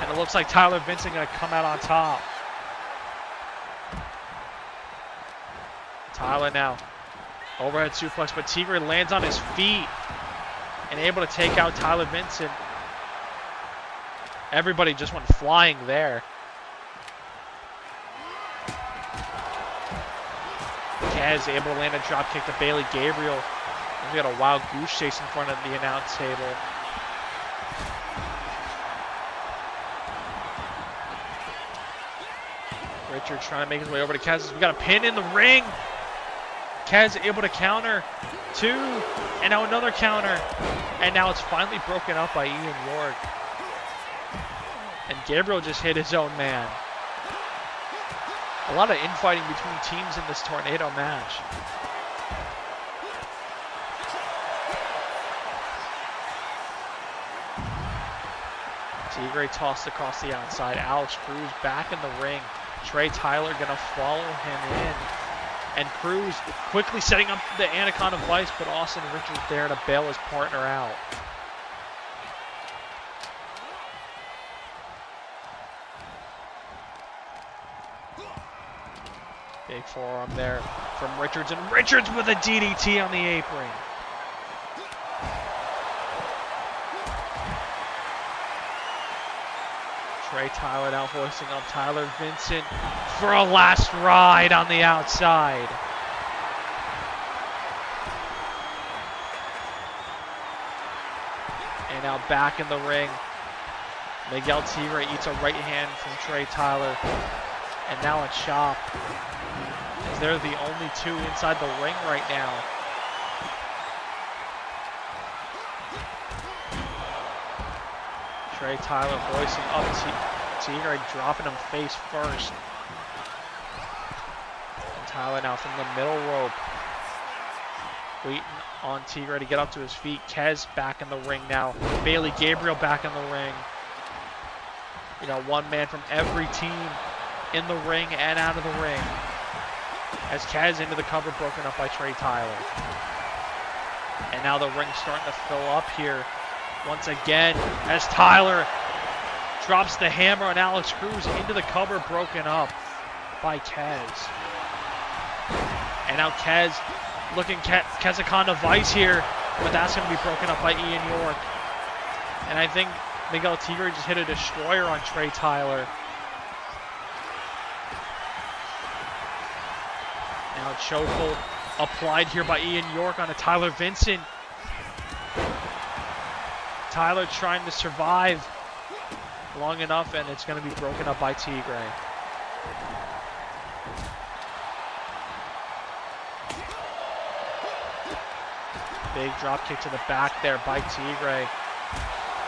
And it looks like Tyler Vincent going to come out on top. Tyler now. Overhead suplex, but Tigre lands on his feet and able to take out Tyler Vincent. Everybody just went flying there. Kez able to land a drop kick to Bailey Gabriel. And we got a wild goose chase in front of the announce table. Richard trying to make his way over to Kez. We got a pin in the ring. Kez able to counter. 2, and now another counter. And now it's finally broken up by Ian York. And Gabriel just hit his own man. A lot of infighting between teams in this tornado match. Tigre tossed across the outside. Alex Cruz back in the ring. Trey Tyler gonna follow him in. And Cruz quickly setting up the Anaconda Vice, but Austin Richards there to bail his partner out. Big forearm there from Richards, and Richards with a DDT on the apron. Trey Tyler now hoisting up Tyler Vincent for a last ride on the outside. And now back in the ring. Miguel Tigre eats a right hand from Trey Tyler. And now a chop. As they're the only 2 inside the ring right now. Trey Tyler hoisting up Tigre, dropping him face first. And Tyler now from the middle rope. Waiting on Tigre to get up to his feet. Kez back in the ring now. Bailey Gabriel back in the ring. You know, one man from every team in the ring and out of the ring. As Kez into the cover, broken up by Trey Tyler. And now the ring's starting to fill up here. Once again, as Tyler drops the hammer on Alex Cruz into the cover, broken up by Kez. And now Kez looking Anaconda Vice here, but that's going to be broken up by Ian York. And I think Miguel Tigre just hit a destroyer on Trey Tyler. Now a chokehold applied here by Ian York on a Tyler Vincent. Tyler trying to survive long enough, and it's going to be broken up by Tigre. Big drop kick to the back there by Tigre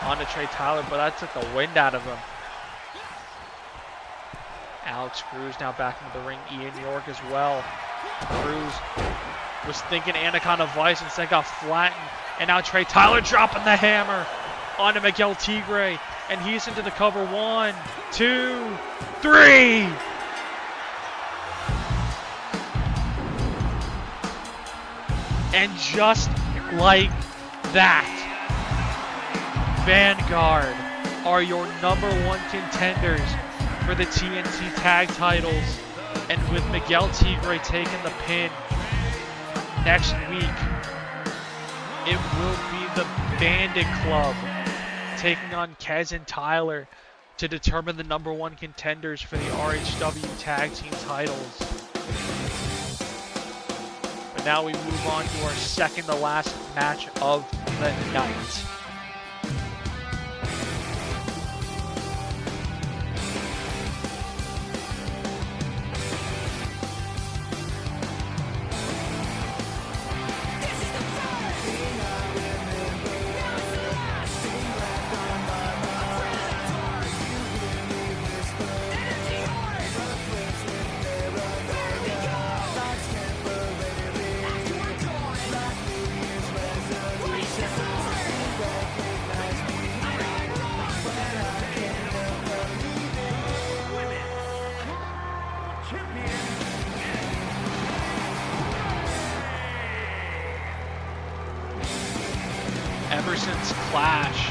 onto Trey Tyler, but that took the wind out of him. Alex Cruz now back into the ring. Ian York as well. Cruz was thinking Anaconda Vice, instead got flattened. And now Trey Tyler dropping the hammer onto Miguel Tigre. And he's into the cover. 1, 2, 3. And just like that, Vanguard are your #1 contenders for the TNC tag titles. And with Miguel Tigre taking the pin next week, it will be the Bandit Club taking on Kez and Tyler to determine the #1 contenders for the RHW Tag Team titles. But now we move on to our second to last match of the night. Ever since Clash,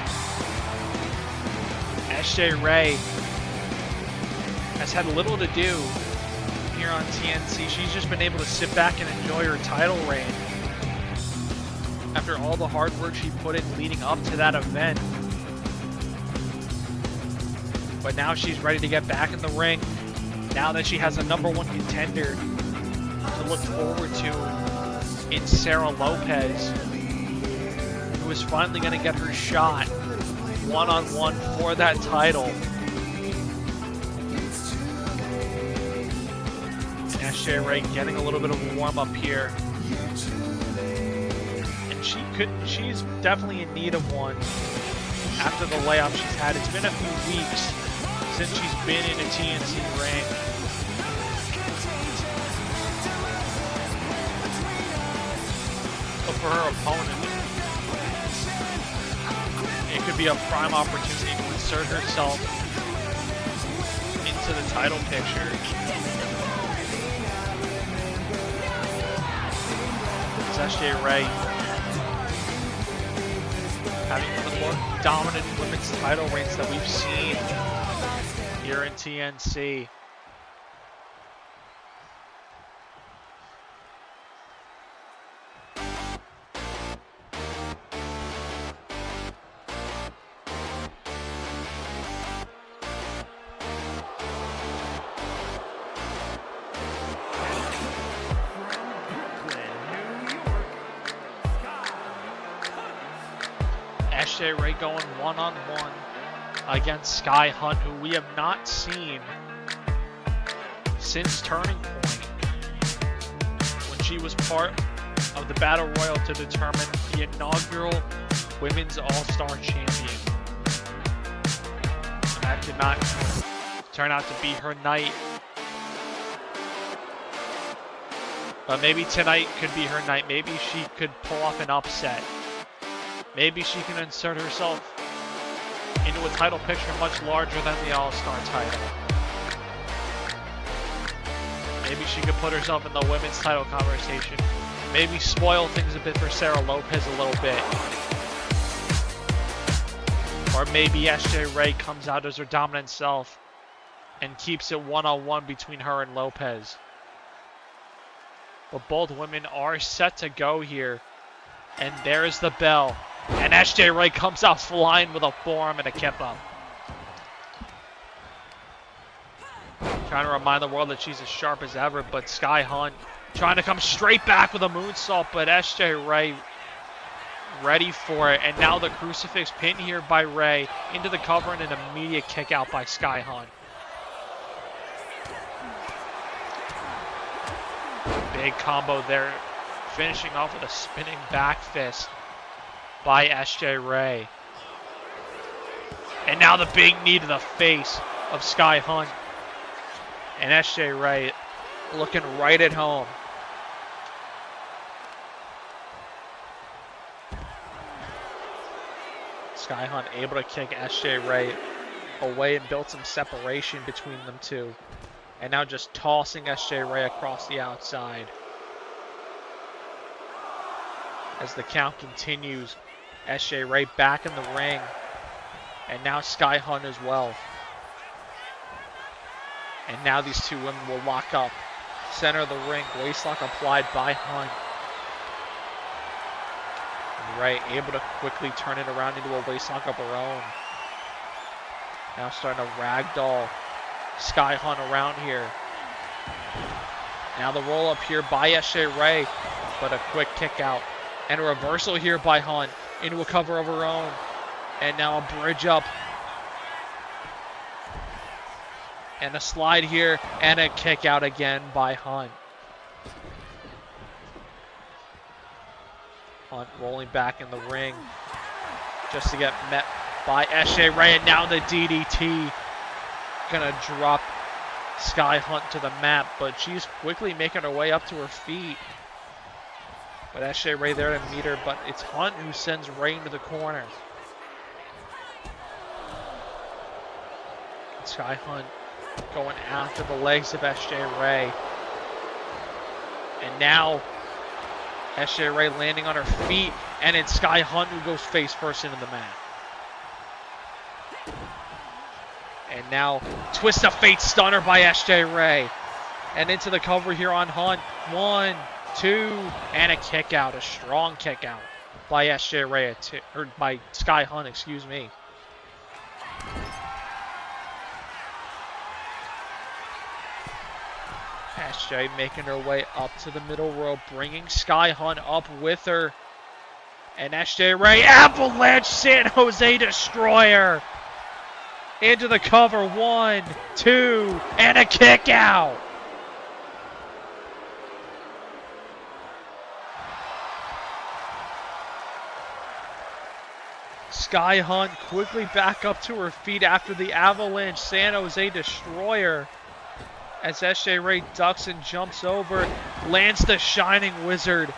SJ Ray has had little to do here on TNC. She's just been able to sit back and enjoy her title reign after all the hard work she put in leading up to that event. But now she's ready to get back in the ring, now that she has a #1 contender to look forward to in Sarah Lopez, who is finally going to get her shot one-on-one for that title. SJ Ray getting a little bit of a warm-up here. And she's definitely in need of one after the layoff she's had. It's been a few weeks since she's been in a TNC ring. But for her opponent, it could be a prime opportunity to insert herself into the title picture. It's SJ Ray having one of the more dominant women's title reigns that we've seen here in TNC. SJ Ray going one-on-one against Sky Hunt, who we have not seen since Turning Point, when she was part of the Battle Royal to determine the inaugural Women's All-Star Champion. And that did not turn out to be her night. But maybe tonight could be her night. Maybe she could pull off an upset. Maybe she can insert herself into a title picture much larger than the All-Star title. Maybe she could put herself in the women's title conversation. Maybe spoil things a bit for Sarah Lopez a little bit. Or maybe SJ Ray comes out as her dominant self and keeps it one-on-one between her and Lopez. But both women are set to go here. And there's the bell. And SJ Ray comes out flying with a forearm and a kip-up. Trying to remind the world that she's as sharp as ever, but Sky Hunt trying to come straight back with a moonsault, but SJ Ray ready for it. And now the crucifix pin here by Ray into the cover and an immediate kick out by Sky Hunt. Big combo there, finishing off with a spinning back fist by SJ Ray. And now the big knee to the face of Sky Hunt. And SJ Ray looking right at home. Sky Hunt able to kick SJ Ray away and build some separation between them two. And now just tossing SJ Ray across the outside. As the count continues, SJ Ray back in the ring. And now Sky Hunt as well. And now these two women will lock up. Center of the ring, waistlock applied by Hunt. And Ray able to quickly turn it around into a waistlock of her own. Now starting to ragdoll Sky Hunt around here. Now the roll up here by Ray, but a quick kick out. And a reversal here by Hunt into a cover of her own. And now a bridge up. And a slide here and a kick out again by Hunt. Hunt rolling back in the ring just to get met by Ray. And now the DDT. Gonna drop Sky Hunt to the mat, but she's quickly making her way up to her feet. But Ray there to meet her, but it's Hunt who sends Ray into the corner. Sky Hunt going after the legs of Ray. And now Ray landing on her feet, and it's Sky Hunt who goes face first into the mat. And now twist of fate stunner by Ray. And into the cover here on Hunt. 1, 2, and a kick out. A strong kick out by Ray, or by Sky Hunt, excuse me. SJ making her way up to the middle rope, bringing Sky Hunt up with her. And Ray, Avalanche San Jose Destroyer. Into the cover, 1, 2, and a kick out. Sky Hunt quickly back up to her feet after the Avalanche San Jose Destroyer. As Ray ducks and jumps over, lands the Shining Wizard.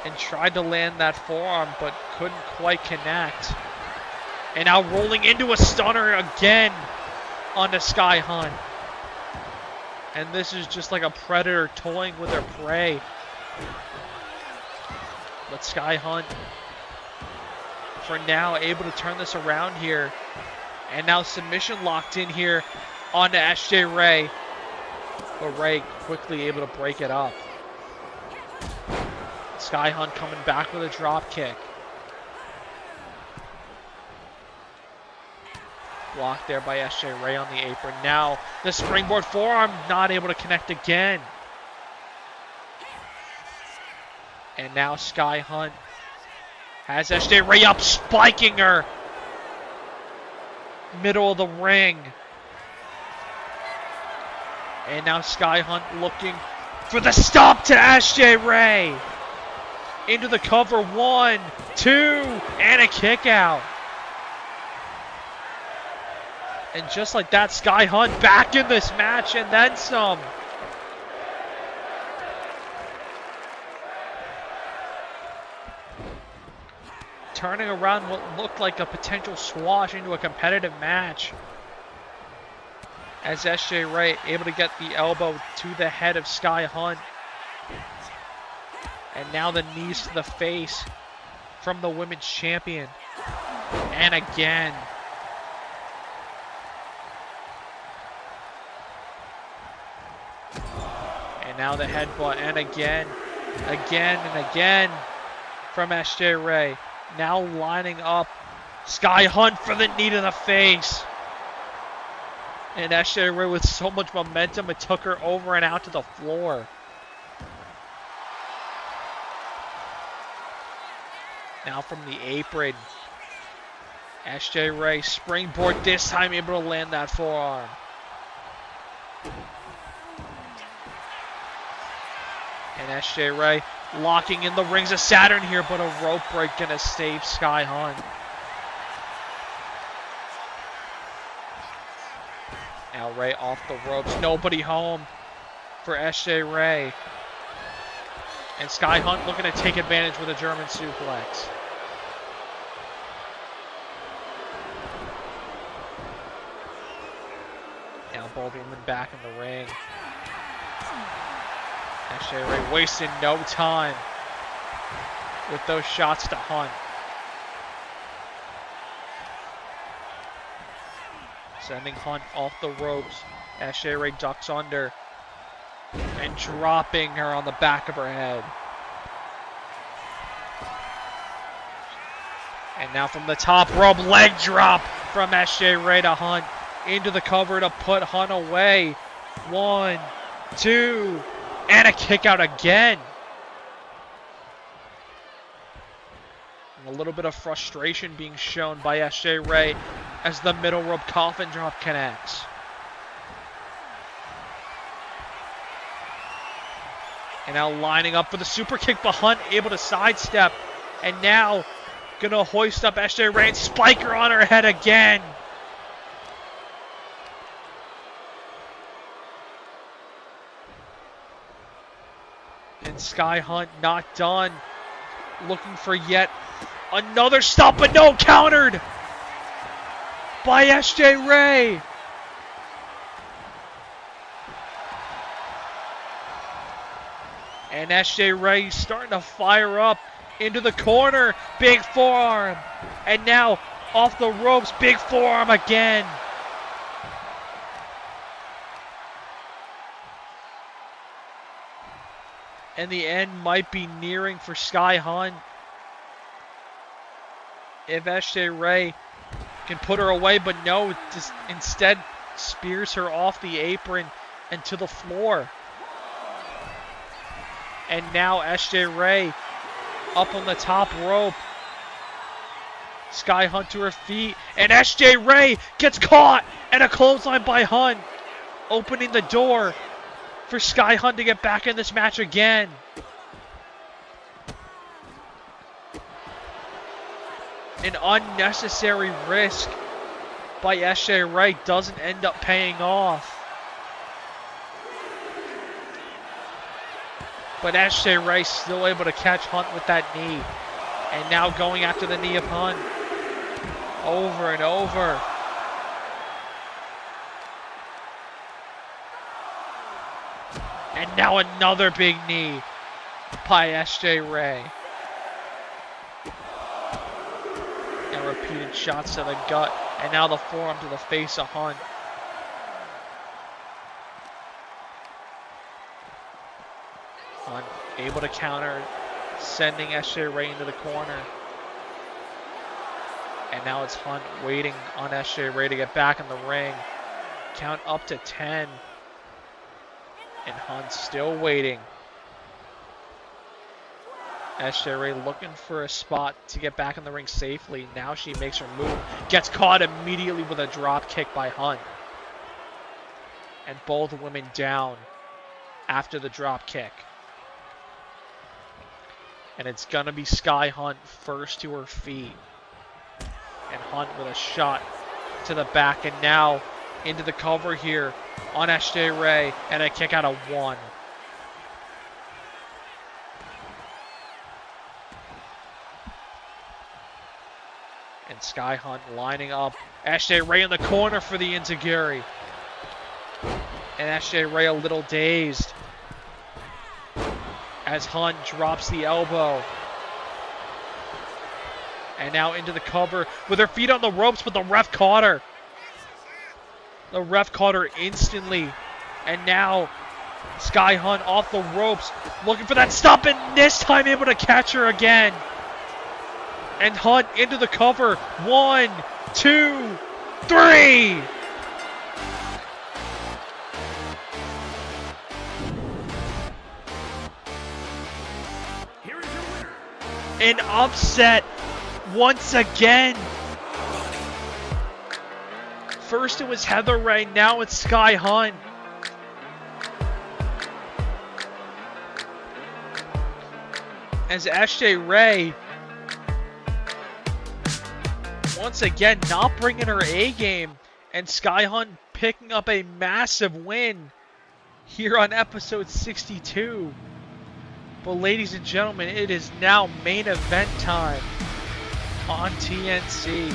And tried to land that forearm, but couldn't quite connect. And now rolling into a stunner again onto Sky Hunt. And this is just like a predator toying with her prey. But Sky Hunt, for now, able to turn this around here. And now submission locked in here onto Ray. But Ray quickly able to break it up. Sky Hunt coming back with a drop kick. Blocked there by Ray on the apron. Now the springboard forearm not able to connect again. And now Sky Hunt has Ray up, spiking her. Middle of the ring. And now Sky Hunt looking for the stomp to Ray. Into the cover, 1, 2, and a kick out. And just like that, Sky Hunt back in this match and then some. Turning around what looked like a potential squash into a competitive match. As Ray able to get the elbow to the head of Sky Hunt. And now the knees to the face from the women's champion. And again. And now the headbutt, and again and again from Ray. Now lining up Sky Hunt for the knee to the face. And Ray with so much momentum, it took her over and out to the floor. Now from the apron, Ray springboard, this time able to land that forearm. And Ray locking in the rings of Saturn here, but a rope break gonna save Sky Hunt. Now Ray off the ropes, nobody home for Ray. And Sky Hunt looking to take advantage with a German suplex. Now both women back in the ring. Ray wasting no time with those shots to Hunt. Sending Hunt off the ropes. Ray ducks under and dropping her on the back of her head. And now from the top rope, leg drop from SJ Ray to Hunt. Into the cover to put Hunt away. 1, 2, and a kick out again. And a little bit of frustration being shown by SJ Ray as the middle rope coffin drop connects. And now lining up for the super kick, but Hunt able to sidestep. And now gonna hoist up SJ Ray and spike her on her head again. And Sky Hunt not done. Looking for yet another stop, but no, countered by SJ Ray. And SJ Ray starting to fire up into the corner. Big forearm. And now off the ropes, big forearm again. And the end might be nearing for Sky Hunt. If SJ Ray can put her away, but no, just instead spears her off the apron and to the floor. And now SJ Ray up on the top rope. Sky Hunt to her feet. And SJ Ray gets caught. And a clothesline by Hunt. Opening the door for Sky Hunt to get back in this match again. An unnecessary risk by SJ Ray doesn't end up paying off. But SJ Ray still able to catch Hunt with that knee. And now going after the knee of Hunt. Over and over. And now another big knee by SJ Ray. And repeated shots to the gut. And now the forearm to the face of Hunt. Hunt able to counter, sending SJ Ray into the corner. And now it's Hunt waiting on SJ Ray to get back in the ring. Count up to 10. And Hunt still waiting. SJ Ray looking for a spot to get back in the ring safely. Now she makes her move. Gets caught immediately with a drop kick by Hunt. And both women down after the drop kick. And it's going to be Sky Hunt first to her feet. And Hunt with a shot to the back. And now into the cover here on SJ Ray. And a kick out of 1. And Sky Hunt lining up. SJ Ray in the corner for the enziguri. And SJ Ray a little dazed as Hunt drops the elbow. And now into the cover with her feet on the ropes, but the ref caught her. The ref caught her instantly. And now Sky Hunt off the ropes, looking for that stop, and this time able to catch her again. And Hunt into the cover. 1, 2, 3. An upset once again. First it was Heather Ray, now it's Sky Hunt. As SJ Ray once again not bringing her A game, and Sky Hunt picking up a massive win here on episode 62. But ladies and gentlemen, it is now main event time on TNC.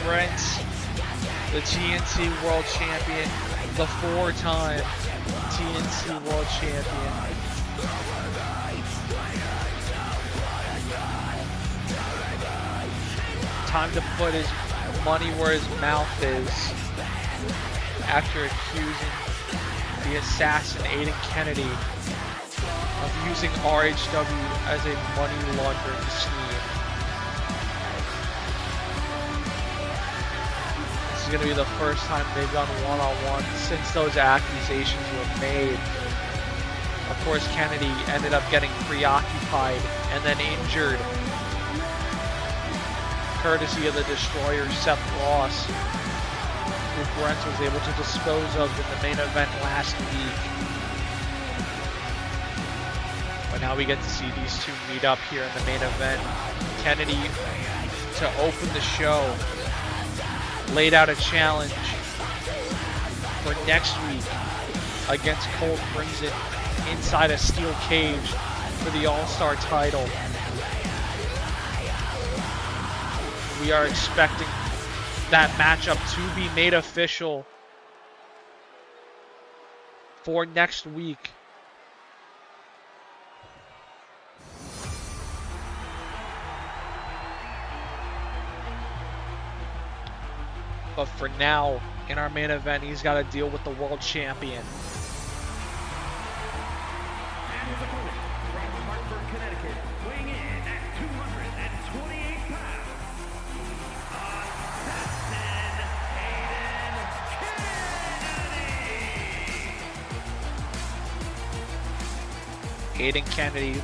Brent, the TNC World Champion, the 4-time TNC World Champion. Time to put his money where his mouth is after accusing the assassin Aiden Kennedy of using RHW as a money laundering scheme. This is going to be the first time they've gone one-on-one since those accusations were made. Of course, Kennedy ended up getting preoccupied and then injured, courtesy of the Destroyer Seth Ross, who Brent was able to dispose of in the main event last week. But now we get to see these two meet up here in the main event. Kennedy, to open the show, laid out a challenge for next week against Cole Crimson inside a steel cage for the All-Star title. We are expecting that matchup to be made official for next week. But for now, in our main event, he's got to deal with the world champion. And his opponent from Hartford, Connecticut, weighing in at 228 pounds, Assassin Aiden Aiden Kennedy. Kennedy,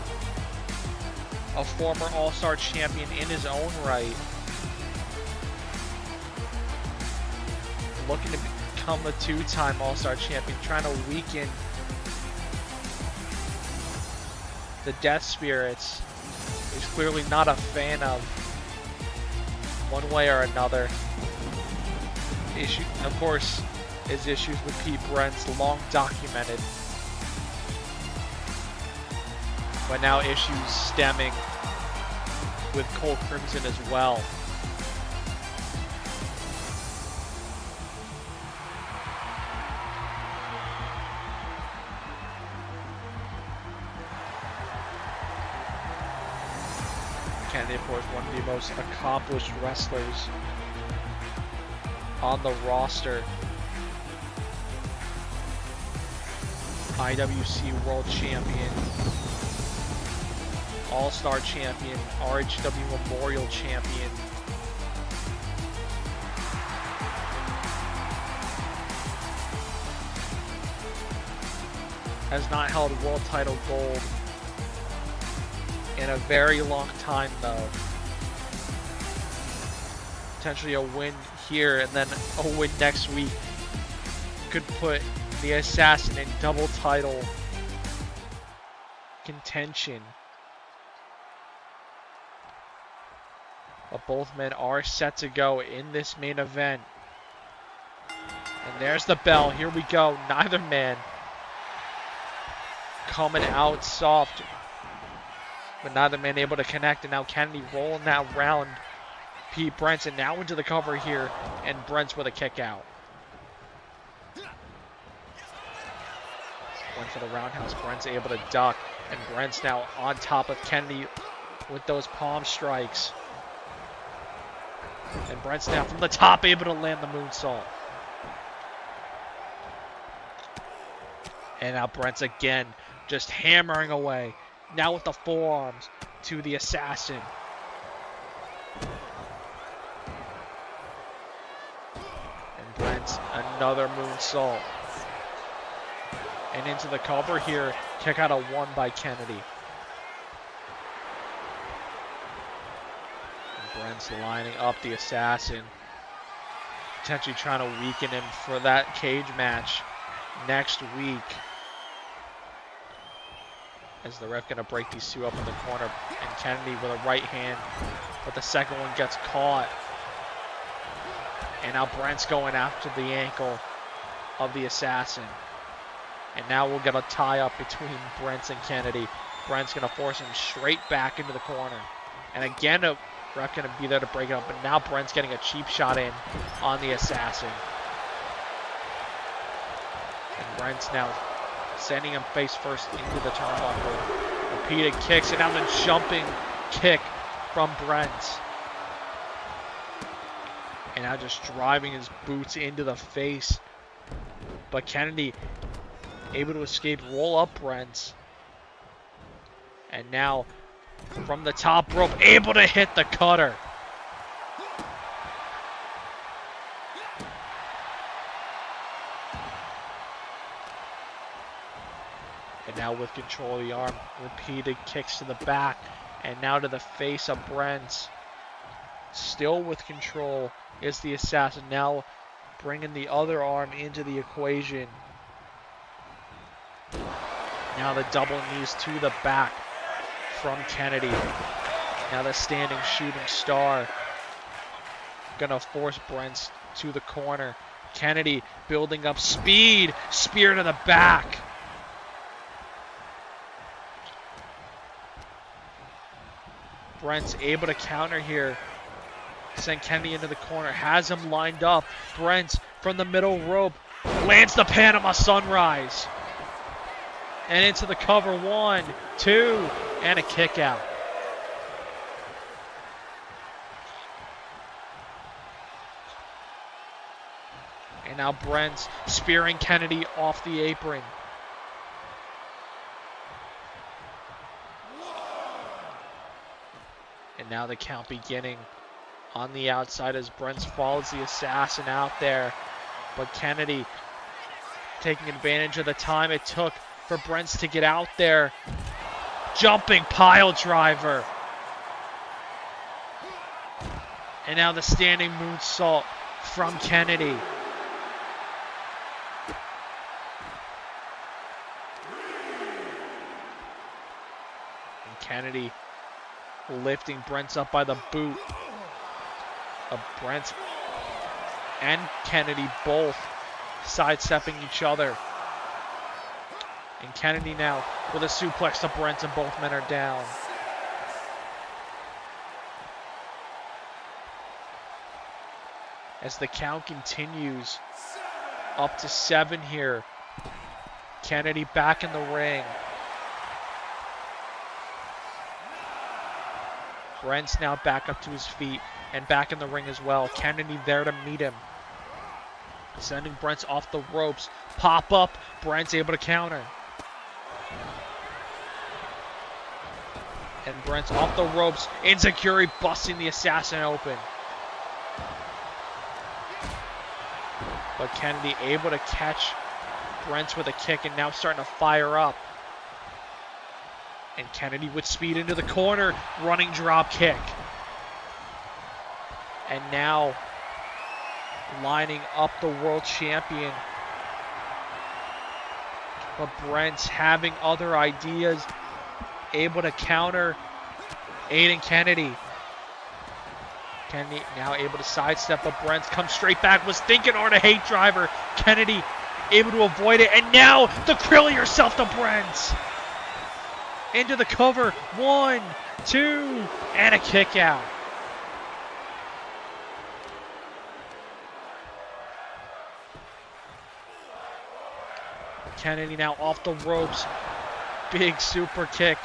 a former All-Star champion in his own right, looking to become a 2-time All-Star champion, trying to weaken the Death Spirits. He's clearly not a fan of, one way or another. Of course, his issues with Pete Brent's long documented, but now issues stemming with Cole Crimson as well. Kennedy, of course, one of the most accomplished wrestlers on the roster. IWC World Champion, All-Star Champion, RHW Memorial Champion. Has not held world title gold in a very long time, though. Potentially a win here and then a win next week could put the Assassin in double title contention. But both men are set to go in this main event. And there's the bell. Here we go. Neither man coming out soft, but neither man able to connect. And now Kennedy rolling that round Pete Brent's, now into the cover here, and Brent's with a kick out. Went for the roundhouse. Brent's able to duck, and Brent's now on top of Kennedy with those palm strikes. And Brent's now from the top able to land the moonsault. And now Brent's again just hammering away. Now with the forearms to the Assassin. And Brent's another moonsault. And into the cover here. Kick out a 1 by Kennedy. And Brent's lining up the Assassin. Potentially trying to weaken him for that cage match next week. As the ref gonna break these two up in the corner, and Kennedy with a right hand, but the second one gets caught. And now Brent's going after the ankle of the Assassin. And now we'll get a tie-up between Brent and Kennedy. Brent's gonna force him straight back into the corner. And again, a Ref going to be there to break it up, but now Brent's getting a cheap shot in on the assassin. And Brent's now sending him face first into the turnbuckle. Repeated kicks, and now the jumping kick from Brent. And now just driving his boots into the face. But Kennedy able to escape, roll up Brent. And now from the top rope, able to hit the cutter. And now with control of the arm, repeated kicks to the back. And now to the face of Brent. Still with control is the assassin. Now bringing the other arm into the equation. Now the double knees to the back from Kennedy. Now the standing shooting star. Gonna force Brent to the corner. Kennedy building up speed. Spear to the back. Brent's able to counter here. Send Kennedy into the corner. Has him lined up. Brent from the middle rope. Lands the Panama Sunrise. And into the cover. 1, 2, and a kick out. And now Brent spearing Kennedy off the apron. And now the count beginning on the outside as Brent follows the assassin out there. But Kennedy taking advantage of the time it took for Brent to get out there. Jumping pile driver. And now the standing moonsault from Kennedy. And Kennedy lifting Brent up by the boot. Brent and Kennedy both sidestepping each other. And Kennedy now with a suplex to Brent, and both men are down. As the count continues, up to 7 here. Kennedy back in the ring. Brent's now back up to his feet and back in the ring as well. Kennedy there to meet him. Sending Brent off the ropes. Pop up. Brent's able to counter. And Brent's off the ropes. Insecurity busting the assassin open. But Kennedy able to catch Brent with a kick and now starting to fire up. And Kennedy with speed into the corner. Running drop kick. And now lining up the world champion. But Brent's having other ideas. Able to counter Aiden Kennedy. Kennedy now able to sidestep, but Brent comes straight back. Was thinking on a hate driver. Kennedy able to avoid it. And now the krill yourself to Brent. Into the cover. 1, 2, and a kick out. Kennedy now off the ropes. Big super kick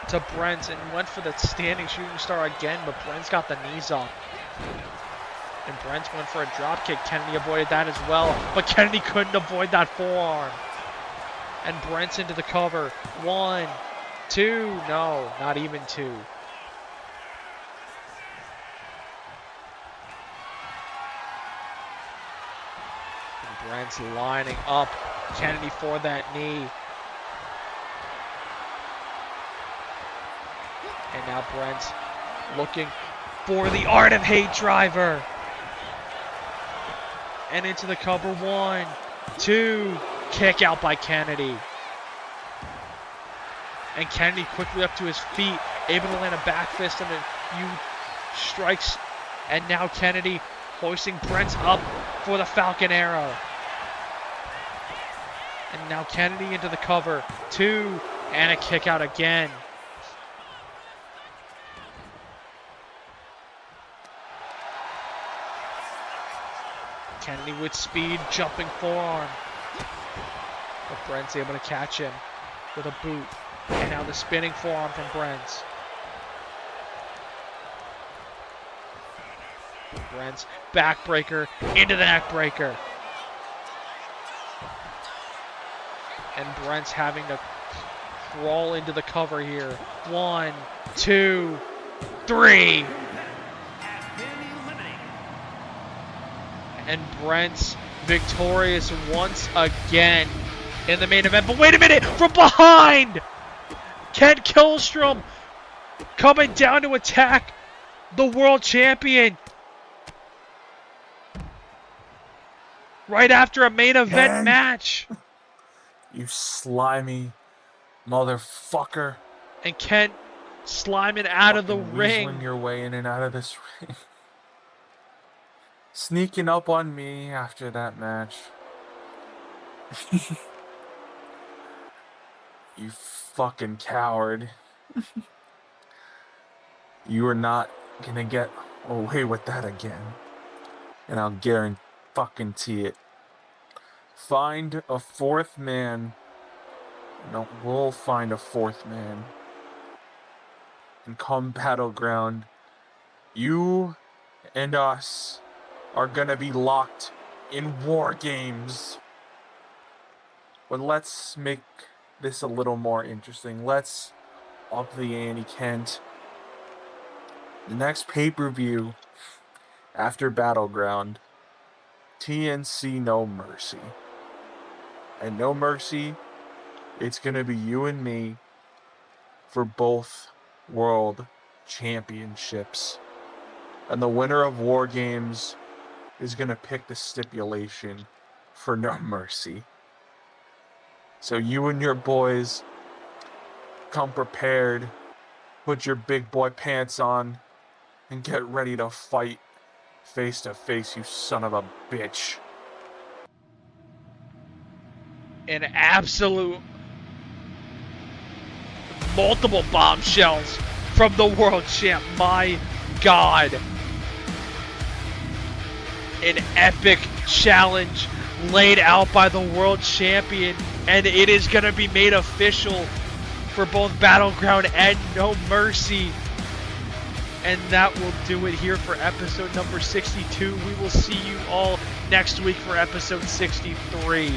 to Brent, and went for the standing shooting star again, but Brent's got the knees up. And Brent went for a drop kick. Kennedy avoided that as well, but Kennedy couldn't avoid that forearm. And Brent's into the cover. 1, 2, no, not even 2. And Brent's lining up Kennedy for that knee. And now Brent looking for the Art of Hate driver. And into the cover. 1, 2, kick out by Kennedy. And Kennedy quickly up to his feet, able to land a back fist and a huge strikes. And now Kennedy hoisting Brent up for the Falcon Arrow. And now Kennedy into the cover. 2, and a kick out again. Kennedy with speed, jumping forearm. But Brent's able to catch him with a boot. And now the spinning forearm from Brent. Brent's backbreaker into the neckbreaker. And Brent's having to crawl into the cover here. 1, 2, 3. And Brent's victorious once again in the main event. But wait a minute! From behind! Kent Killstrom coming down to attack the world champion. Right after a main event Ken. match. You slimy motherfucker. And Kent sliming out of the Fucking ring. weaseling your way in and out of this ring. Sneaking up on me after that match. You fucking coward. You are not gonna get away with that again. And I'll guarantee it. Find a fourth man. No, we'll find a fourth man. And come Battleground, you and us are gonna be locked in war games. But let's make this a little more interesting. Let's up the ante, Kent. The next pay-per-view after Battleground, TNC No Mercy. And No Mercy, it's gonna be you and me for both world championships. And the winner of War Games is gonna pick the stipulation for No Mercy. So you and your boys come prepared, put your big boy pants on, and get ready to fight face to face, you son of a bitch. An absolute multiple bombshells from the world champ. My God. An epic challenge laid out by the world champion, and it is going to be made official for both Battleground and No Mercy. And that will do it here for episode number 62. We will see you all next week for episode 63.